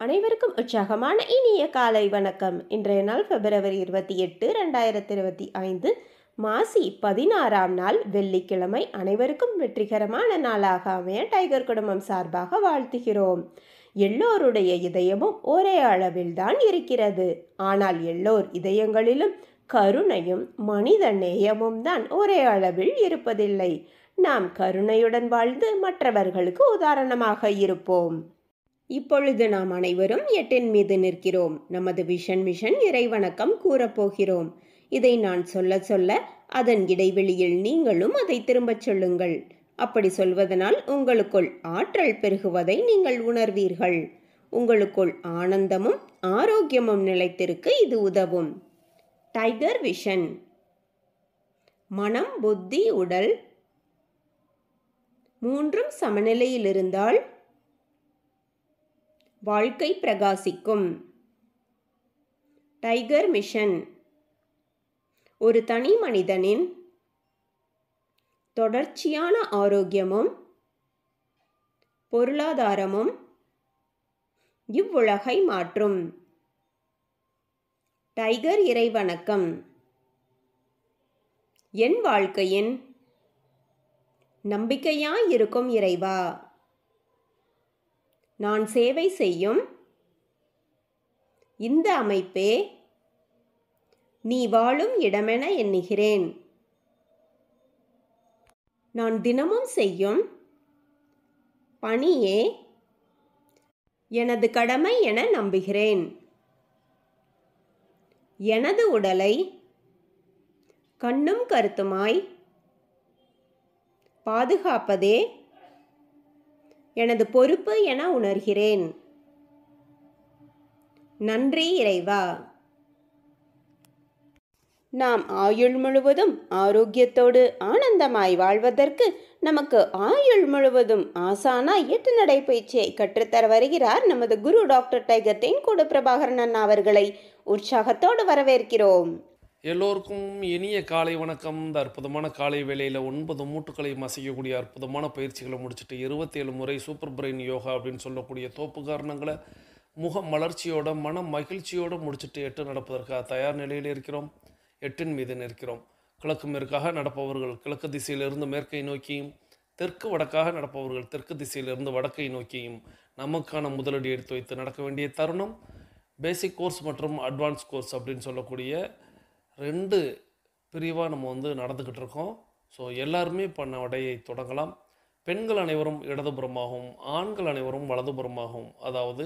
அனைவருக்கும் உற்சாகமான இனிய காலை வணக்கம். இன்றைய நாள் பிப்ரவரி 28, 2025, மாசி 16ஆம் நாள் வெள்ளிக்கிழமை. அனைவருக்கும் வெற்றிகரமான நாளாக அமைய டைகர் குடும்பம் சார்பாக வாழ்த்துகிறோம். எல்லோருடைய இதயமும் ஒரே அளவில்தான் இருக்கிறது. ஆனால் எல்லோர் இதயங்களிலும் கருணையும் மனித நேயமும் தான் ஒரே அளவில் இருப்பதில்லை. நாம் கருணையுடன் வாழ்ந்து மற்றவர்களுக்கு உதாரணமாக இருப்போம். இப்பொழுது நாம் அனைவரும் 8 மீது நிற்கிறோம். நமது விஷன் மிஷன் இறைவணக்கம் கூறப்போகிறோம். இதை நான் சொல்ல சொல்ல அதன் இடைவெளியில் நீங்களும் அதை திரும்பச் சொல்லுங்கள். அப்படி சொல்வதனால் உங்களுக்குள் ஆற்றல் பெருகுவதை நீங்கள் உணர்வீர்கள். உங்களுக்குள் ஆனந்தமும் ஆரோக்கியமும் நிலைத்திருக்க இது உதவும். Tiger vision. மனம், புத்தி, உடல் மூன்றும் சமநிலையில் இருந்தால் வாழ்க்கை பிரகாசிக்கும். Tiger mission. ஒரு தனி மனிதனின் தொடர்ச்சியான ஆரோக்கியமும் பொருளாதாரமும் இவ்வுலகை மாற்றும். டைகர் இறைவணக்கம். என் வாழ்க்கையின் நம்பிக்கையாயிருக்கும் இறைவா, நான் சேவை செய்யும் இந்த அமைப்பே நீ வாழும் இடமென எண்ணுகிறேன். நான் தினமும் செய்யும் பணியே எனது கடமை என நம்புகிறேன். எனது உடலை கண்ணும் கருத்துமாய் பாதுகாப்பதே எனது பொறுப்பு என உணர்கிறேன். நன்றி இறைவா. நாம் ஆயுள் முழுவதும் ஆரோக்கியத்தோடு ஆனந்தமாய் வாழ்வதற்கு நமக்கு ஆயுள் முழுவதும் ஆசானாய் 8 நடைப்பயிற்சியை கற்றுத்தர வருகிறார் நமது குரு டாக்டர் டைகர் தேன்கூடு பிரபாகரன் அண்ணா அவர்களை உற்சாகத்தோடு வரவேற்கிறோம். எல்லோருக்கும் இனிய காலை வணக்கம். இந்த அற்புதமான காலை வேளையில் 9 மூட்டுக்களை மசிக்கக்கூடிய அற்புதமான பயிற்சிகளை முடிச்சுட்டு 27 முறை சூப்பர் பிரெயின் யோகா அப்படின்னு சொல்லக்கூடிய தோப்பு காரணங்களை முக மலர்ச்சியோட மன மகிழ்ச்சியோடு முடிச்சுட்டு 8 நடப்பதற்காக தயார் நிலையில் இருக்கிறோம். 8 மீது நிற்கிறோம். கிழக்கு மேற்காக நடப்பவர்கள் கிழக்கு திசையிலிருந்து மேற்கை நோக்கியும், தெற்கு வடக்காக நடப்பவர்கள் தெற்கு திசையிலிருந்து வடக்கை நோக்கியும் நமக்கான முதலடி எடுத்து வைத்து நடக்க வேண்டிய தருணம். பேசிக் கோர்ஸ் மற்றும் அட்வான்ஸ் கோர்ஸ் அப்படின்னு சொல்லக்கூடிய 2 பிரிவாக நம்ம நடந்துக்கிட்டு இருக்கோம். ஸோ எல்லாருமே பண்ண வடையை தொடங்கலாம். பெண்கள் அனைவரும் இடதுபுறமாகவும் ஆண்கள் அனைவரும் வலதுபுறமாகவும், அதாவது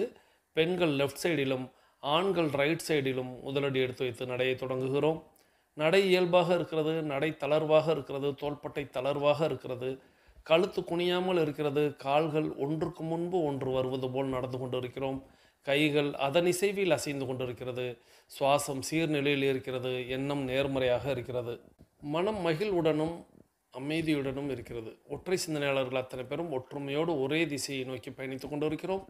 பெண்கள் லெஃப்ட் சைடிலும் ஆண்கள் ரைட் சைடிலும் முதலடி எடுத்து வைத்து நடையை தொடங்குகிறோம். நடை இயல்பாக இருக்கிறது, நடை தளர்வாக இருக்கிறது, தோள்பட்டை தளர்வாக இருக்கிறது, கழுத்து குனியாமல் இருக்கிறது, கால்கள் ஒன்றுக்கு முன்பு ஒன்று வருவது போல் நடந்து கொண்டு இருக்கிறோம். கைகள் அதன் இசைவில் அசைந்து கொண்டிருக்கிறது. சுவாசம் சீர்நிலையில் இருக்கிறது. எண்ணம் நேர்மறையாக இருக்கிறது. மனம் மகிழ்வுடனும் அமைதியுடனும் இருக்கிறது. ஒற்றை சிந்தனையாளர்கள் அத்தனை பேரும் ஒற்றுமையோடு ஒரே திசையை நோக்கி பயணித்து கொண்டு இருக்கிறோம்.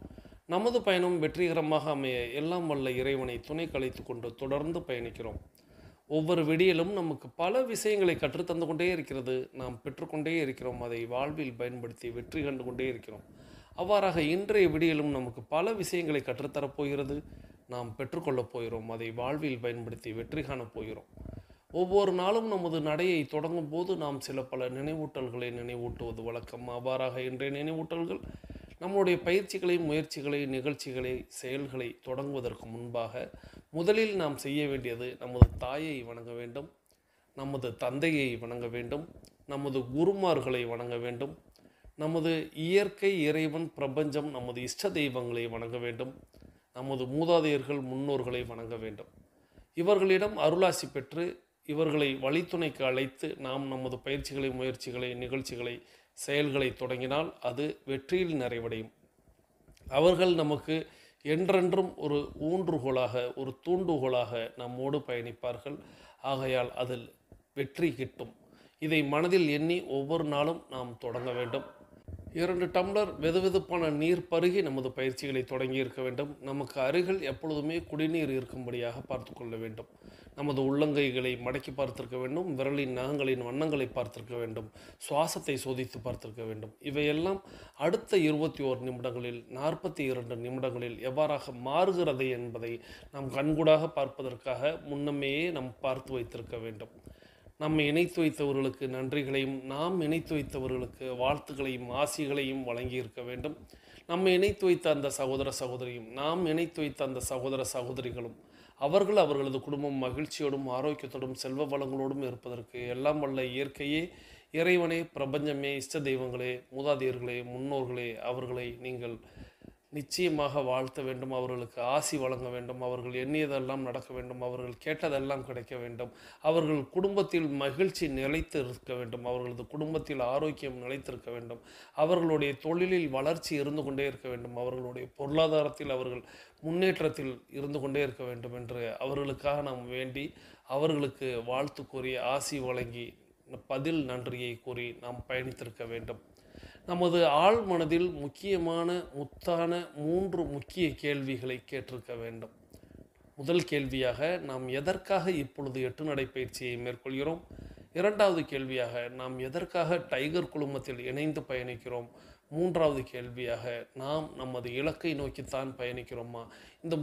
நமது பயணம் வெற்றிகரமாக அமைய எல்லாம் வல்ல இறைவனை துணை கழித்து கொண்டு தொடர்ந்து பயணிக்கிறோம். ஒவ்வொரு விடியலும் நமக்கு பல விஷயங்களை கற்றுத்தந்து கொண்டே இருக்கிறது. நாம் பெற்றுக்கொண்டே இருக்கிறோம். அதை வாழ்வில் பயன்படுத்தி வெற்றி கண்டு கொண்டே இருக்கிறோம். அவ்வாறாக இன்றைய விடியலும் நமக்கு பல விஷயங்களை கற்றுத்தரப்போகிறது. நாம் பெற்றுக்கொள்ளப் போகிறோம். அதை வாழ்வில் பயன்படுத்தி வெற்றி காணப் போகிறோம். ஒவ்வொரு நாளும் நமது நடையை தொடங்கும் போது நாம் சில பல நினைவூட்டல்களை நினைவூட்டுவது வழக்கம். அவ்வாறாக இன்றைய நினைவூட்டல்கள் நம்முடைய பயிற்சிகளை, முயற்சிகளை, நிகழ்ச்சிகளை, செயல்களை தொடங்குவதற்கு முன்பாக முதலில் நாம் செய்ய வேண்டியது நமது தாயை வணங்க வேண்டும், நமது தந்தையை வணங்க வேண்டும், நமது குருமார்களை வணங்க வேண்டும், நமது இயற்கை, இறைவன், பிரபஞ்சம், நமது இஷ்ட தெய்வங்களை வணங்க வேண்டும், நமது மூதாதையர்கள், முன்னோர்களை வணங்க வேண்டும். இவர்களிடம் அருளாசி பெற்று இவர்களை வழித்துணைக்கு அழைத்து நாம் நமது பயிற்சிகளை, முயற்சிகளை, நிகழ்ச்சிகளை, செயல்களை தொடங்கினால் அது வெற்றியில் நிறைவடையும். அவர்கள் நமக்கு என்றென்றும் ஒரு ஊன்றுகோலாக, ஒரு தூண்டுகோலாக நம்மோடு பயணிப்பார்கள். ஆகையால் அதில் வெற்றி கிட்டும். இதை மனதில் எண்ணி ஒவ்வொரு நாளும் நாம் தொடங்க வேண்டும். 2 டம்ளர் வெதுவெதுப்பான நீர் பருகி நமது பயிற்சிகளை தொடங்கி இருக்க வேண்டும். நமக்கு அருகில் எப்பொழுதுமே குடிநீர் இருக்கும்படியாக பார்த்து கொள்ள வேண்டும். நமது உள்ளங்கைகளை மடக்கி பார்த்திருக்க வேண்டும். விரலின் நகங்களின் வண்ணங்களை பார்த்திருக்க வேண்டும். சுவாசத்தை சோதித்து பார்த்திருக்க வேண்டும். இவையெல்லாம் அடுத்த 21 நிமிடங்களில் 42 நிமிடங்களில் எவ்வாறாக மாறுகிறது என்பதை நாம் கண்கூடாக பார்ப்பதற்காக முன்னமேயே நாம் பார்த்து வைத்திருக்க வேண்டும். நம்மை இணைத்து வைத்தவர்களுக்கு நன்றிகளையும் நாம் இணைத்து வைத்தவர்களுக்கு வாழ்த்துக்களையும் ஆசிகளையும் வழங்கியிருக்க வேண்டும். நம்மை இணைத்து வைத்த அந்த சகோதர சகோதரியும் நாம் இணைத்து வைத்த அந்த சகோதர சகோதரிகளும் அவர்கள் அவர்களது குடும்பம் மகிழ்ச்சியோடும் ஆரோக்கியத்தோடும் செல்வ வளங்களோடும் இருப்பதற்கு எல்லாம் வல்ல இயற்கையே, இறைவனே, பிரபஞ்சமே, இஷ்ட தெய்வங்களே, மூதாதையர்களே, முன்னோர்களே, அவர்களை நீங்கள் நிச்சயமாக வாழ்த்த வேண்டும். அவர்களுக்கு ஆசி வழங்க வேண்டும். அவர்கள் எண்ணியதெல்லாம் நடக்க வேண்டும். அவர்கள் கேட்டதெல்லாம் கிடைக்க வேண்டும். அவர்கள் குடும்பத்தில் மகிழ்ச்சி நிலைத்து இருக்க வேண்டும். அவர்களது குடும்பத்தில் ஆரோக்கியம் நிலைத்திருக்க வேண்டும். அவர்களுடைய தொழிலில் வளர்ச்சி இருந்து கொண்டே இருக்க வேண்டும். அவர்களுடைய பொருளாதாரத்தில் அவர்கள் முன்னேற்றத்தில் இருந்து கொண்டே இருக்க வேண்டும் என்று அவர்களுக்காக நாம் வேண்டி அவர்களுக்கு வாழ்த்து கூறி ஆசி வழங்கி பதில் நன்றியை கூறி நாம் பயணித்திருக்க வேண்டும். நமது ஆழ் மனதில் முத்தான 3 முக்கிய கேள்விகளை கேட்டிருக்க வேண்டும். முதல் கேள்வியாக, நாம் எதற்காக இப்பொழுது 8 நடைப்பயிற்சியை மேற்கொள்கிறோம்? 2வது கேள்வியாக, நாம் எதற்காக டைகர் குழுமத்தில் இணைந்து பயணிக்கிறோம்? 3வது கேள்வியாக, நாம் நமது இலக்கை நோக்கித்தான் பயணிக்கிறோமா? இந்த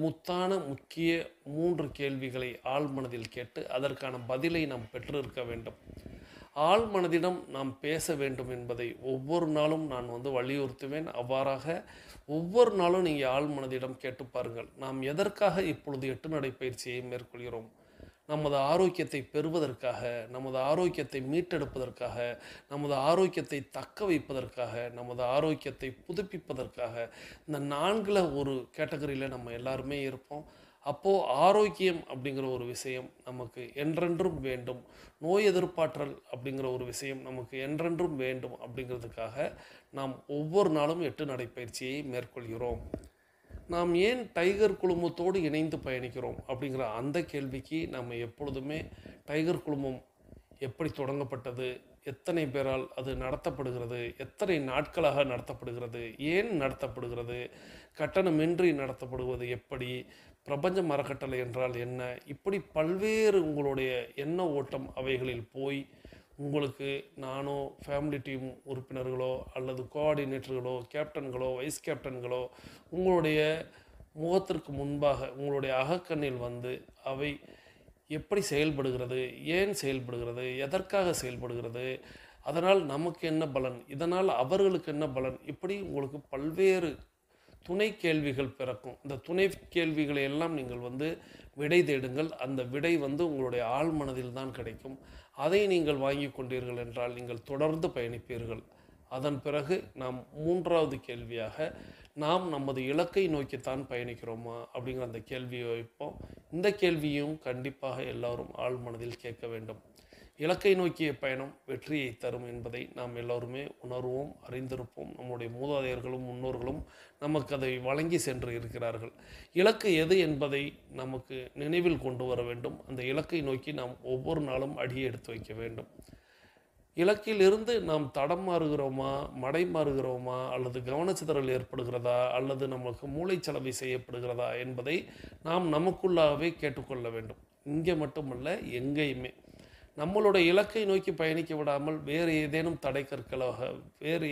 முக்கிய 3 கேள்விகளை ஆழ் மனதில் கேட்டு அதற்கான பதிலை நாம் பெற்றிருக்க வேண்டும். ஆழ் மனதிடம் நாம் பேச வேண்டும் என்பதை ஒவ்வொரு நாளும் நான் வலியுறுத்துவேன். அவ்வாறாக ஒவ்வொரு நாளும் நீங்கள் ஆழ் மனதிடம் கேட்டு பாருங்கள். நாம் எதற்காக இப்பொழுது 8 நடைப்பயிற்சியை மேற்கொள்கிறோம்? நமது ஆரோக்கியத்தை பெறுவதற்காக, நமது ஆரோக்கியத்தை மீட்டெடுப்பதற்காக, நமது ஆரோக்கியத்தை தக்க வைப்பதற்காக, நமது ஆரோக்கியத்தை புதுப்பிப்பதற்காக. இந்த 4ல் ஒரு கேட்டகரியில் நம்ம எல்லாருமே இருப்போம். அப்போது ஆரோக்கியம் அப்படிங்கிற ஒரு விஷயம் நமக்கு என்றென்றும் வேண்டும். நோய் எதிர்ப்பாற்றல் அப்படிங்கிற ஒரு விஷயம் நமக்கு என்றென்றும் வேண்டும். அப்படிங்கிறதுக்காக நாம் ஒவ்வொரு நாளும் 8 நடைப்பயிற்சியை மேற்கொள்கிறோம். நாம் ஏன் டைகர் குழுமத்தோடு இணைந்து பயணிக்கிறோம் அப்படிங்கிற அந்த கேள்விக்கு நம்ம எப்பொழுதுமே டைகர் குழுமம் எப்படி தொடங்கப்பட்டது, எத்தனை பேரால் அது நடத்தப்படுகிறது, எத்தனை நாட்களாக நடத்தப்படுகிறது, ஏன் நடத்தப்படுகிறது, கட்டணமின்றி நடத்தப்படுவது எப்படி, பிரபஞ்ச அறக்கட்டளை என்றால் என்ன, இப்படி பல்வேறு உங்களுடைய எண்ண ஓட்டம் அவைகளில் போய் உங்களுக்கு நானோ, ஃபேமிலி டீம் உறுப்பினர்களோ அல்லது கோஆர்டினேட்டர்களோ, கேப்டன்களோ, வைஸ் கேப்டன்களோ உங்களுடைய முகத்திற்கு முன்பாக உங்களுடைய அகக்கண்ணில் அவை எப்படி செயல்படுகிறது, ஏன் செயல்படுகிறது, எதற்காக செயல்படுகிறது, அதனால் நமக்கு என்ன பலன், இதனால் அவர்களுக்கு என்ன பலன், இப்படி உங்களுக்கு பல்வேறு துணை கேள்விகள் பிறக்கும். இந்த துணை கேள்விகளை எல்லாம் நீங்கள் விடை தேடுங்கள். அந்த விடை உங்களுடைய ஆழ் மனதில் தான் கிடைக்கும். அதை நீங்கள் வாங்கி கொண்டீர்கள் என்றால் நீங்கள் தொடர்ந்து பயணிப்பீர்கள். அதன் பிறகு நாம் 3வது கேள்வியாக, நாம் நமது இலக்கை நோக்கித்தான் பயணிக்கிறோமா அப்படிங்கிற அந்த கேள்வியை வைப்போம். இந்த கேள்வியும் கண்டிப்பாக எல்லோரும் ஆழ் மனதில் கேட்க வேண்டும். இலக்கை நோக்கிய பயணம் வெற்றியை தரும் என்பதை நாம் எல்லோருமே உணர்வோம், அறிந்திருப்போம். நம்முடைய மூதாதையர்களும் முன்னோர்களும் நமக்கு அதை வழங்கி சென்று இருக்கிறார்கள். இலக்கு எது என்பதை நமக்கு நினைவில் கொண்டு வர வேண்டும். அந்த இலக்கை நோக்கி நாம் ஒவ்வொரு நாளும் அடியை எடுத்து வைக்க வேண்டும். இலக்கிலிருந்து நாம் தடம் மாறுகிறோமா, மடை மாறுகிறோமா, அல்லது கவனச்சிதறல் ஏற்படுகிறதா, அல்லது நமக்கு மூளைச்சலவை செய்யப்படுகிறதா என்பதை நாம் நமக்குள்ளாகவே கேட்டுக்கொள்ள வேண்டும். இங்கே மட்டுமல்ல, எங்கேயுமே நம்மளுடைய இலக்கை நோக்கி பயணிக்க விடாமல் வேறு ஏதேனும் தடை கற்களாக, வேறு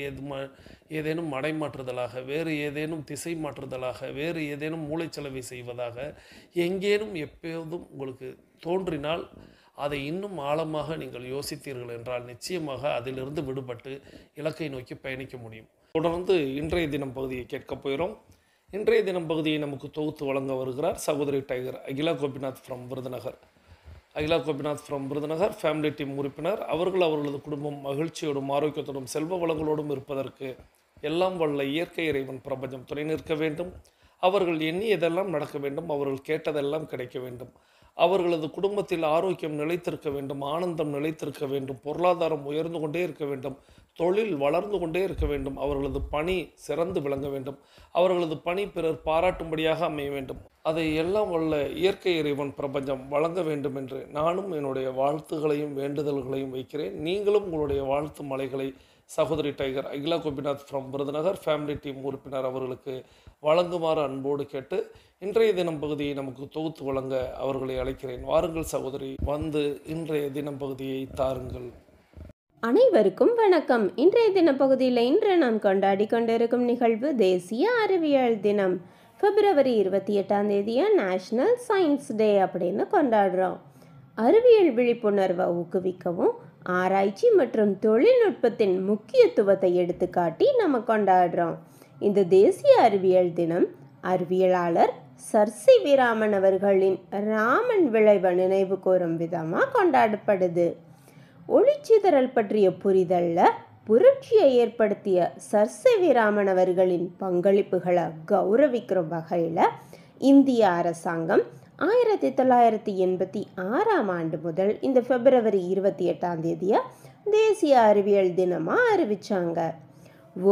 ஏதேனும் மடைமாற்றுதலாக, வேறு ஏதேனும் திசை மாற்றுதலாக, வேறு ஏதேனும் மூளைச்சலவை செய்வதாக எங்கேனும் எப்போதும் உங்களுக்கு தோன்றினால் அதை இன்னும் ஆழமாக நீங்கள் யோசித்தீர்கள் என்றால் நிச்சயமாக அதிலிருந்து விடுபட்டு இலக்கை நோக்கி பயணிக்க முடியும். தொடர்ந்து இன்றைய தினம் பகுதியை கேட்கப் போகிறோம். இன்றைய தினம் பகுதியை நமக்கு தொகுத்து வழங்க வருகிறார் சகோதரி tiger Akila Gopinath from Virudhunagar. Akila Gopinath from Virudhunagar family team உறுப்பினர். அவர்களது குடும்பம் மகிழ்ச்சியோடும் ஆரோக்கியத்தோடும் செல்வ வளங்களோடும் இருப்பதற்கு எல்லாம் வல்ல இயற்கை இறைவன் பிரபஞ்சம் துணை நிற்க வேண்டும். அவர்கள் எண்ணியதெல்லாம் நடக்க வேண்டும். அவர்கள் கேட்டதெல்லாம் கிடைக்க வேண்டும். அவர்களது குடும்பத்தில் ஆரோக்கியம் நிலைத்திருக்க வேண்டும், ஆனந்தம் நிலைத்திருக்க வேண்டும், பொருளாதாரம் உயர்ந்து கொண்டே இருக்க வேண்டும், தொழில் வளர்ந்து கொண்டே இருக்க வேண்டும், அவர்களது பணி சிறந்து விளங்க வேண்டும், அவர்களது பணி பிறர் பாராட்டும்படியாக அமைய வேண்டும். அதை எல்லாம் வல்ல இயற்கை இறைவன் பிரபஞ்சம் வழங்க வேண்டும் என்று நானும் என்னுடைய வாழ்த்துகளையும் வேண்டுதல்களையும் வைக்கிறேன். நீங்களும் உங்களுடைய வாழ்த்து மலைகளை சகோதரி tiger Akila Gopinath from Virudhunagar family team உறுப்பினர் அவர்களுக்கு வழங்குமாறு அன்போடு கேட்டு இன்றைய தினம் பகுதியை நமக்கு தொகுத்து வழங்க அவர்களை அழைக்கிறேன். வாருங்கள் சகோதரி, வந்து இன்றைய தினம் பகுதியை தாருங்கள். அனைவருக்கும் வணக்கம். இன்றைய தின பகுதியில் இன்று நாம் கொண்டாடி கொண்டிருக்கும் நிகழ்வு தேசிய அறிவியல் தினம். பிப்ரவரி 28 நேஷனல் சயின்ஸ் டே அப்படின்னு கொண்டாடுறோம். அறிவியல் விழிப்புணர்வை ஊக்குவிக்கவும் ஆராய்ச்சி மற்றும் தொழில்நுட்பத்தின் முக்கியத்துவத்தை எடுத்துக்காட்டி நம்ம கொண்டாடுறோம். இந்த தேசிய அறிவியல் தினம் அறிவியலாளர் சர் சி வி ராமன் அவர்களின் ராமன் விளைவை நினைவு கூறும் விதமாக கொண்டாடப்படுது. ஒளிச்சிதறல் பற்றிய புரிதலில் புரட்சியை ஏற்படுத்திய சர் சி வி ராமன் அவர்களின் பங்களிப்புகளை கௌரவிக்கிற வகையில் இந்திய அரசாங்கம் 1986 முதல் இந்த பிப்ரவரி 28 தேசிய அறிவியல் தினமாக அறிவித்தாங்க.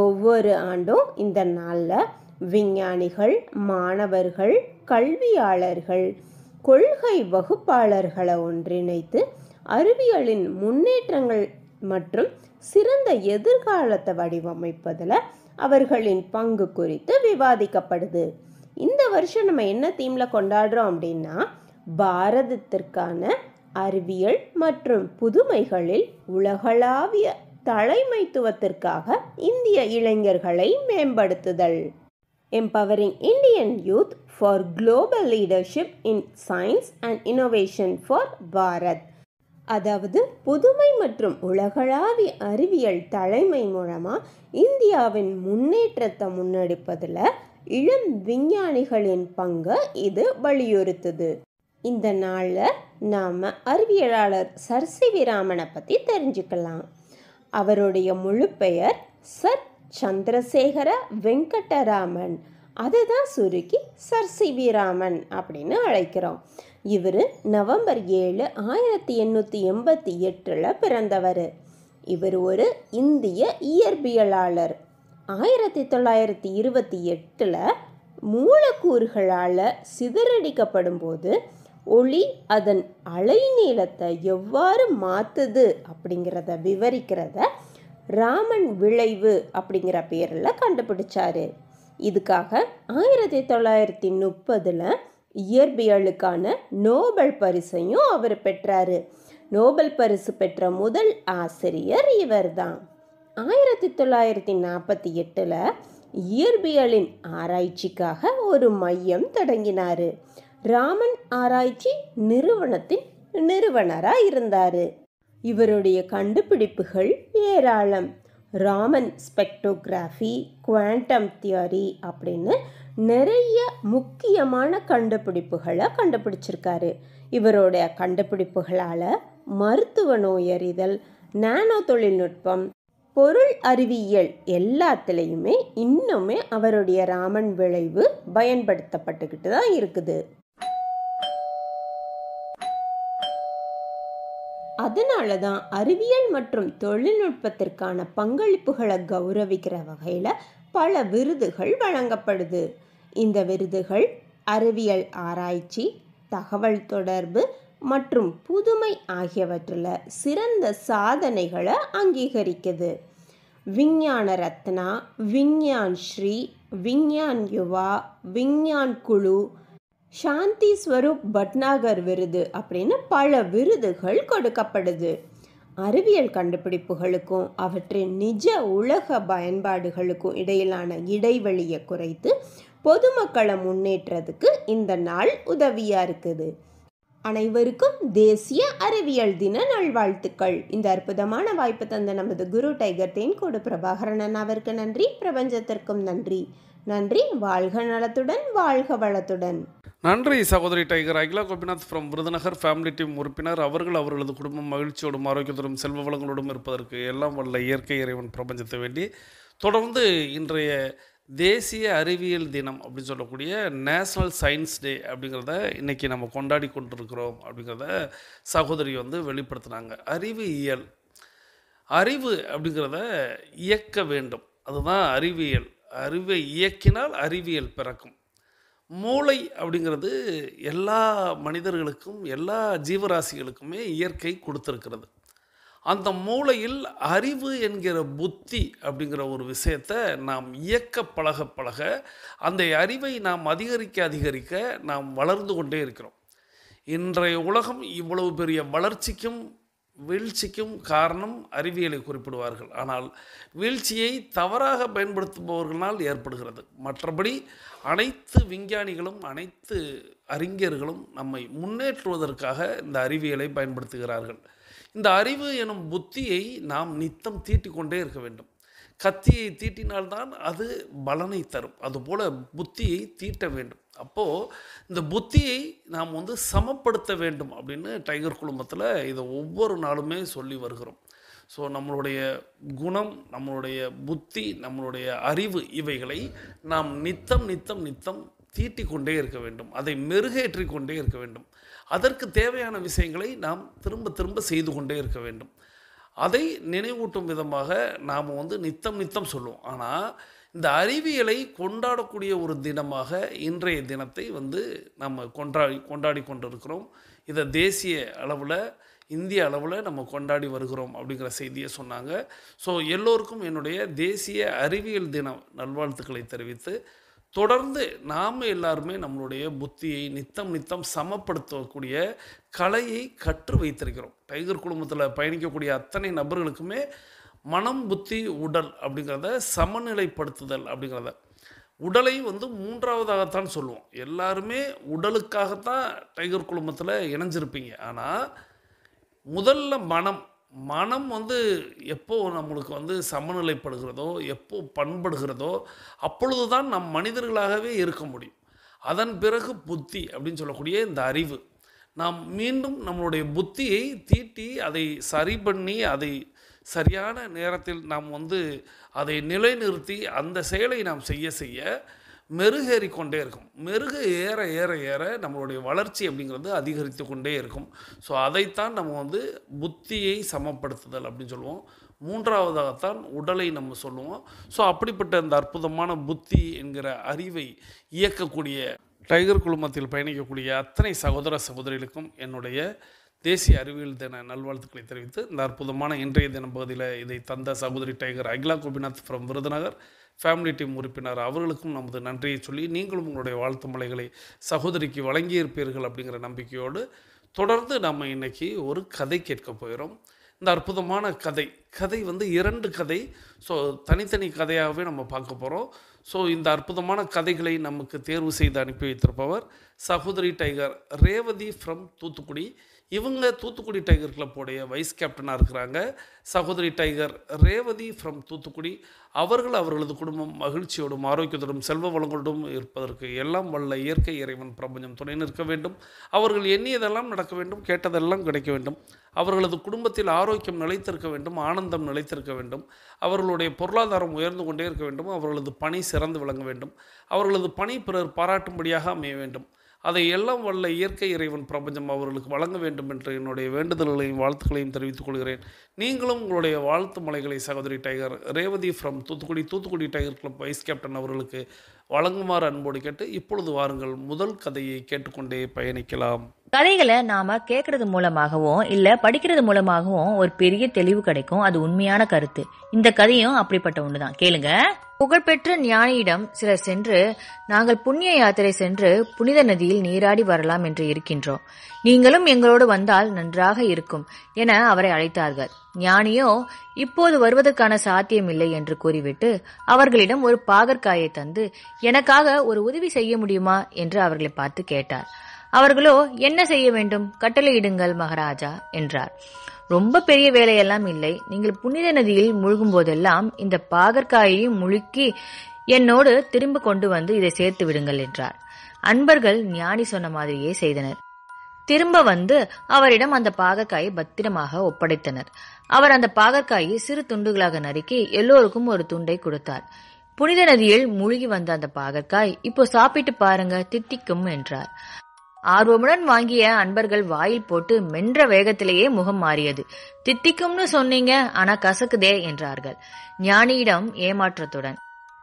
ஒவ்வொரு ஆண்டும் இந்த நாளில் விஞ்ஞானிகள், மாணவர்கள், கல்வியாளர்கள், கொள்கை வகுப்பாளர்களை ஒன்றிணைத்து அறிவியலின் முன்னேற்றங்கள் மற்றும் சிறந்த எதிர்காலத்தை வடிவமைப்பதில் அவர்களின் பங்கு குறித்து விவாதிக்கப்படுது. இந்த வருஷம் நம்ம என்ன தீமில் கொண்டாடுறோம் அப்படின்னா, பாரதத்திற்கான அறிவியல் மற்றும் புதுமைகளில் உலகளாவிய தலைமைத்துவத்திற்காக இந்திய இளைஞர்களை மேம்படுத்துதல். Empowering Indian youth for global leadership in science and innovation for Bharat. அதாவது புதுமை மற்றும் உலகளாவிய அறிவியல் தலைமை மூலமாக இந்தியாவின் முன்னேற்றத்தை முன்னெடுப்பதில் இளம் விஞ்ஞானிகளின் பங்கை இது வலியுறுத்துது. இந்த நாளில் நாம் அறிவியலாளர் சர் சி வி ராமனை பற்றி தெரிஞ்சுக்கலாம். அவருடைய முழு பெயர் சர் சந்திரசேகர வெங்கடராமன். அதை தான் சுருக்கி சர் சி வி ராமன் அப்படின்னு அழைக்கிறோம். இவர் நவம்பர் 7, 1888 பிறந்தவர். இவர் ஒரு இந்திய இயற்பியலாளர். 1928 மூலக்கூறுகளால் சிதறடிக்கப்படும் போது ஒளி அதன் அலைநீளத்தை எவ்வாறு மாற்றுது அப்படிங்கிறத விவரிக்கிறத ராமன் விளைவு அப்படிங்கிற பேரில் கண்டுபிடிச்சாரு. இதுக்காக 1930 இயற்பியலுக்கான நோபல் பரிசையும் அவர் பெற்றார். நோபல் பரிசு பெற்ற முதல் ஆசிரியர் இவர்தான். 1948 இயற்பியலின் ஆராய்ச்சிக்காக ஒரு மையம் தொடங்கினார். ராமன் ஆராய்ச்சி நிறுவனத்தின் நிறுவனராக இருந்தார். இவருடைய கண்டுபிடிப்புகள் ஏராளம். ராமன் ஸ்பெக்ட்ரோகிராஃபி, குவாண்டம் தியரி அப்படின்னு நிறைய முக்கியமான கண்டுபிடிப்புகளை கண்டுபிடிச்சிருக்காரு. இவருடைய கண்டுபிடிப்புகளால் மருத்துவ நோயறிதல், நானோ தொழில்நுட்பம், பொருள் அறிவியல் எல்லாத்துலேயுமே இன்னுமே அவருடைய ராமன் விளைவு பயன்படுத்தப்பட்டுக்கிட்டு தான் இருக்குது. அதனால தான் அறிவியல் மற்றும் தொழில்நுட்பத்திற்கான பங்களிப்புகளை கௌரவிக்கிற வகையில் பல விருதுகள் வழங்கப்படுது. இந்த விருதுகள் அறிவியல் ஆராய்ச்சி, தகவல் தொடர்பு மற்றும் புதுமை ஆகியவற்றில் சிறந்த சாதனைகளை அங்கீகரிக்குது. விஞ்ஞான ரத்னா, விஞ்ஞான் ஸ்ரீ, விஞ்ஞான் யுவா, விஞ்ஞான் குழு, சாந்தி ஸ்வரூப் பட்நாகர் விருது அப்படின்னு பல விருதுகள் கொடுக்கப்படுது. அறிவியல் கண்டுபிடிப்புகளுக்கும் அவற்றின் நிஜ உலக பயன்பாடுகளுக்கும் இடையிலான இடைவெளியை குறைத்து பொதுமக்களை முன்னேற்றத்துக்கு இந்த நாள் உதவியாக இருக்குது. அனைவருக்கும் தேசிய அறிவியல் தின நல்வாழ்த்துக்கள். இந்த அற்புதமான வாய்ப்பு தந்த நமது குரு டைகர் தேன்கோடு பிரபாகரன் அவருக்கு நன்றி. பிரபஞ்சத்திற்கும் நன்றி. நன்றி. வாழ்க நலத்துடன், வாழ்க வளத்துடன். நன்றி சகோதரி tiger Akila Gopinath from Virudhunagar family team உறுப்பினர். அவர்களது குடும்பம் மகிழ்ச்சியோடும் ஆரோக்கியத்தோடும் செல்வ வளங்களோடும் இருப்பதற்கு எல்லாம் வல்ல இயற்கை இறைவன் பிரபஞ்சத்தை வேண்டி தொடர்ந்து இன்றைய தேசிய அறிவியல் தினம் அப்படின்னு சொல்லக்கூடிய நேஷ்னல் சயின்ஸ் டே அப்படிங்கிறத இன்றைக்கி நம்ம கொண்டாடி கொண்டிருக்கிறோம் அப்படிங்கிறத சகோதரி வெளிப்படுத்தினாங்க. அறிவியல், அறிவு அப்படிங்கிறத இயக்க வேண்டும், அதுதான் அறிவியல். அறிவை இயக்கினால் அறிவியல் பிறக்கும். மூளை அப்படிங்கிறது எல்லா மனிதர்களுக்கும் எல்லா ஜீவராசிகளுக்குமே இயற்கை கொடுத்துருக்கிறது. அந்த மூளையில் அறிவு என்கிற புத்தி அப்படிங்கிற ஒரு விஷயத்தை நாம் இயக்க பழக பழக அந்த அறிவை நாம் அதிகரிக்க நாம் வளர்ந்து கொண்டே இருக்கிறோம். இன்றைய உலகம் இவ்வளவு பெரிய வளர்ச்சிக்கும் வீழ்ச்சிக்கும் காரணம் அறிவியலை குறிப்பிடுவார்கள். ஆனால் வீழ்ச்சியை தவறாக பயன்படுத்துபவர்களால் ஏற்படுகிறது. மற்றபடி அனைத்து விஞ்ஞானிகளும் அனைத்து அறிஞர்களும் நம்மை முன்னேற்றுவதற்காக இந்த அறிவியலை பயன்படுத்துகிறார்கள். இந்த அறிவு எனும் புத்தியை நாம் நித்தம் தீட்டிக் கொண்டே இருக்க வேண்டும். கத்தியை தீட்டினால்தான் அது பலனை தரும். அதுபோல் புத்தியை தீட்ட வேண்டும். அப்போது இந்த புத்தியை நாம் சமப்படுத்த வேண்டும் அப்படின்னு டைகர் குழுமத்தில் இதை ஒவ்வொரு நாளுமே சொல்லி வருகிறோம். ஸோ நம்மளுடைய குணம், நம்மளுடைய புத்தி, நம்மளுடைய அறிவு இவைகளை நாம் நித்தம் தீட்டிக் கொண்டே இருக்க வேண்டும். அதை மெருகேற்றி கொண்டே இருக்க வேண்டும். அதற்கு தேவையான விஷயங்களை நாம் திரும்ப செய்து கொண்டே இருக்க வேண்டும். அதை நினைவூட்டும் விதமாக நாம் நித்தம் சொல்லுவோம். ஆனால் இந்த அறிவியலை கொண்டாடக்கூடிய ஒரு தினமாக இன்றைய தினத்தை நம்ம கொண்டாடி கொண்டிருக்கிறோம். இதை தேசிய அளவில், இந்திய அளவில் நம்ம கொண்டாடி வருகிறோம் அப்படிங்கிற செய்தியை சொன்னாங்க. ஸோ எல்லோருக்கும் என்னுடைய தேசிய அறிவியல் தின நல்வாழ்த்துக்களை தெரிவித்து, தொடர்ந்து நாம் எல்லாருமே நம்மளுடைய புத்தியை நித்தம் சமப்படுத்தக்கூடிய கலையை கற்று வைத்திருக்கிறோம். டைகர் குழுமத்தில் பயணிக்கக்கூடிய அத்தனை நபர்களுக்குமே மனம், புத்தி, உடல் அப்படிங்கிறத சமநிலைப்படுத்துதல் அப்படிங்கிறத, உடலை மூன்றாவதாகத்தான் சொல்லுவோம். எல்லாருமே உடலுக்காகத்தான் டைகர் குழுமத்தில் இணைஞ்சிருப்பீங்க. ஆனால் முதல்ல மனம் எப்போ நம்மளுக்கு சமநிலைப்படுகிறதோ, எப்போ பண்படுகிறதோ அப்பொழுது தான் நம் மனிதர்களாகவே இருக்க முடியும். அதன் பிறகு புத்தி அப்படின்னு சொல்லக்கூடிய இந்த அறிவு, நாம் மீண்டும் நம்மளுடைய புத்தியை தீட்டி அதை சரி பண்ணி அதை சரியான நேரத்தில் நாம் அதை நிலைநிறுத்தி அந்த செயலை நாம் செய்ய மெருகேறி கொண்டே இருக்கும். மெருகு ஏற நம்மளுடைய வளர்ச்சி அப்படிங்கிறது அதிகரித்து கொண்டே இருக்கும். ஸோ அதைத்தான் நம்ம புத்தியை சமப்படுத்துதல் அப்படின்னு சொல்லுவோம். மூன்றாவதாகத்தான் உடலை நம்ம சொல்லுவோம். ஸோ அப்படிப்பட்ட இந்த அற்புதமான புத்தி என்கிற அறிவை இயக்கக்கூடிய டைகர் குழுமத்தில் பயணிக்கக்கூடிய அத்தனை சகோதர சகோதரிகளுக்கும் என்னுடைய தேசிய அறிவியல் தின நல்வாழ்த்துக்களை தெரிவித்து, இந்த அற்புதமான இன்றைய தினம் பகுதியில் இதை தந்த சகோதரி tiger Akila Gopinath from Virudhunagar family team உறுப்பினர் அவர்களுக்கும் நமது நன்றியை சொல்லி, நீங்களும் உங்களுடைய வாழ்த்து மலைகளை சகோதரிக்கு வழங்கியிருப்பீர்கள் அப்படிங்கிற நம்பிக்கையோடு தொடர்ந்து நம்ம இன்றைக்கி ஒரு கதை கேட்க போகிறோம். இந்த அற்புதமான கதை 2 கதை. ஸோ தனித்தனி கதையாகவே நம்ம பார்க்க போகிறோம். ஸோ இந்த அற்புதமான கதைகளை நமக்கு தேர்வு செய்து அனுப்பி வைத்திருப்பவர் சகோதரி டைகர் ரேவதி ஃப்ரம் தூத்துக்குடி. இவங்க தூத்துக்குடி டைகர் கிளப்போடைய வைஸ் கேப்டனாக இருக்கிறாங்க. சகோதரி டைகர் ரேவதி ஃப்ரம் தூத்துக்குடி அவர்களது குடும்பம் மகிழ்ச்சியோடும் ஆரோக்கியத்தோடும் செல்வ வளங்களோடும் இருப்பதற்கு எல்லாம் வல்ல இயற்கை இறைவன் பிரபஞ்சம் துணை நிற்க வேண்டும். அவர்கள் எண்ணியதெல்லாம் நடக்க வேண்டும், கேட்டதெல்லாம் கிடைக்க வேண்டும். அவர்களது குடும்பத்தில் ஆரோக்கியம் நிலைத்திருக்க வேண்டும், ஆனந்தம் நிலைத்திருக்க வேண்டும். அவர்களுடைய பொருளாதாரம் உயர்ந்து கொண்டே இருக்க வேண்டும். அவர்களது பணி சிறந்து விளங்க வேண்டும். அவர்களது பணி பிறர் பாராட்டும்படியாக அமைய வேண்டும். அதை எல்லாம் வல்ல இயற்கை இறைவன் பிரபஞ்சம் அவர்களுக்கு வழங்க வேண்டும் என்று என்னுடைய வேண்டுதல்களையும் வாழ்த்துக்களையும் தெரிவித்துக் கொள்கிறேன். நீங்களும் உங்களுடைய வாழ்த்து மலைகளை சகோதரி tiger Revathi from Thoothukudi tiger club vice captain அவர்களுக்கு வழங்குமாறு அன்போடு கேட்டு, இப்பொழுது வாருங்கள் முதல் கதையை கேட்டுக்கொண்டே பயணிக்கலாம். கதைகளை நாம கேட்கறது மூலமாகவும் இல்ல படிக்கிறது மூலமாகவும் ஒரு பெரிய தெளிவு கிடைக்கும். அது உண்மையான கருத்து. இந்த கதையும் அப்படிப்பட்ட ஒண்ணுதான். கேளுங்க. புகழ்பெற்ற ஞானியிடம் சிலர் சென்று, நாங்கள் புண்ணிய யாத்திரை சென்று புனித நதியில் நீராடி வரலாம் என்று இருக்கின்றோம். நீங்களும் எங்களோடு வந்தால் நன்றாக இருக்கும் என அவரை அழைத்தார்கள். ஞானியோ இப்போது வருவதற்கான சாத்தியம் இல்லை என்று கூறிவிட்டு அவர்களிடம் ஒரு பாகற்காயை தந்து, எனக்காக ஒரு உதவி செய்ய முடியுமா என்று அவர்களை பார்த்து கேட்டார். அவர்களோ, என்ன செய்ய வேண்டும், கட்டளையிடுங்கள் மகாராஜா என்றார். ரொம்ப பெரிய வேலையெல்லாம் இல்லை. நீங்கள் புனித நதியில் முழுகும் போதெல்லாம் இந்த பாகற்காயை முழுக்கி என்னோடு திரும்ப கொண்டு வந்து இதை சேர்த்து விடுங்கள் என்றார். அன்பர்கள் ஞானி சொன்ன மாதிரியே செய்தனர். திரும்ப வந்து அவரிடம் அந்த பாகற்காயை பத்திரமாக ஒப்படைத்தனர். அவர் அந்த பாகற்காயை சிறு துண்டுகளாக நறுக்கி எல்லோருக்கும் ஒரு துண்டை கொடுத்தார். புனித நதியில் மூழ்கி வந்த அந்த பாகற்காய், இப்போ சாப்பிட்டு பாருங்க, தித்திக்கும் என்றார். ஆர்வமுடன் வாங்கிய அன்பர்கள் வாயில் போட்டு மென்ற வேகத்திலேயே முகம் மாறியது. தித்திக்கும்னு சொன்னீங்க, ஆனா கசக்குதே என்றார்கள் ஞானியிடம் ஏமாற்றத்துடன்.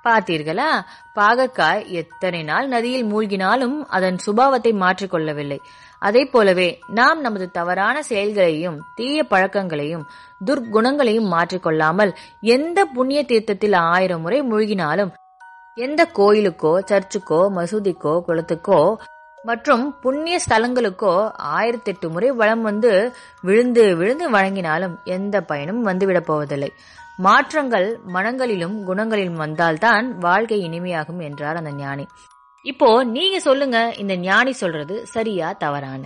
பார்த்தீர்களா, பாகற்காய் எத்தனை நாள் நதியில் மூழ்கினாலும் அதன் சுபாவத்தை மாற்றிக்கொள்ளவில்லை. அதே போலவே நாம் நமது தவறான செயல்களையும் தீய பழக்கங்களையும் துர்க்குணங்களையும் மாற்றிக்கொள்ளாமல் எந்த புண்ணிய தீர்த்தத்தில் 1000 முறை மூழ்கினாலும், எந்த கோயிலுக்கோ சர்ச்சுக்கோ மசூதிக்கோ குளத்துக்கோ மற்றும் புண்ணிய ஸ்தலங்களுக்கோ 1008 முறை வலம் வந்து விழுந்து விழுந்து வணங்கினாலும் எந்த பயனும் வந்துவிடப் போவதில்லை. மாற்றங்கள் மனங்களிலும் குணங்களிலும் வந்தால்தான் வாழ்க்கை இனிமையாகும் என்றார் அந்த ஞானி. இப்போ நீங்க சொல்லுங்க, இந்த ஞானி சொல்றது சரியா தவறான?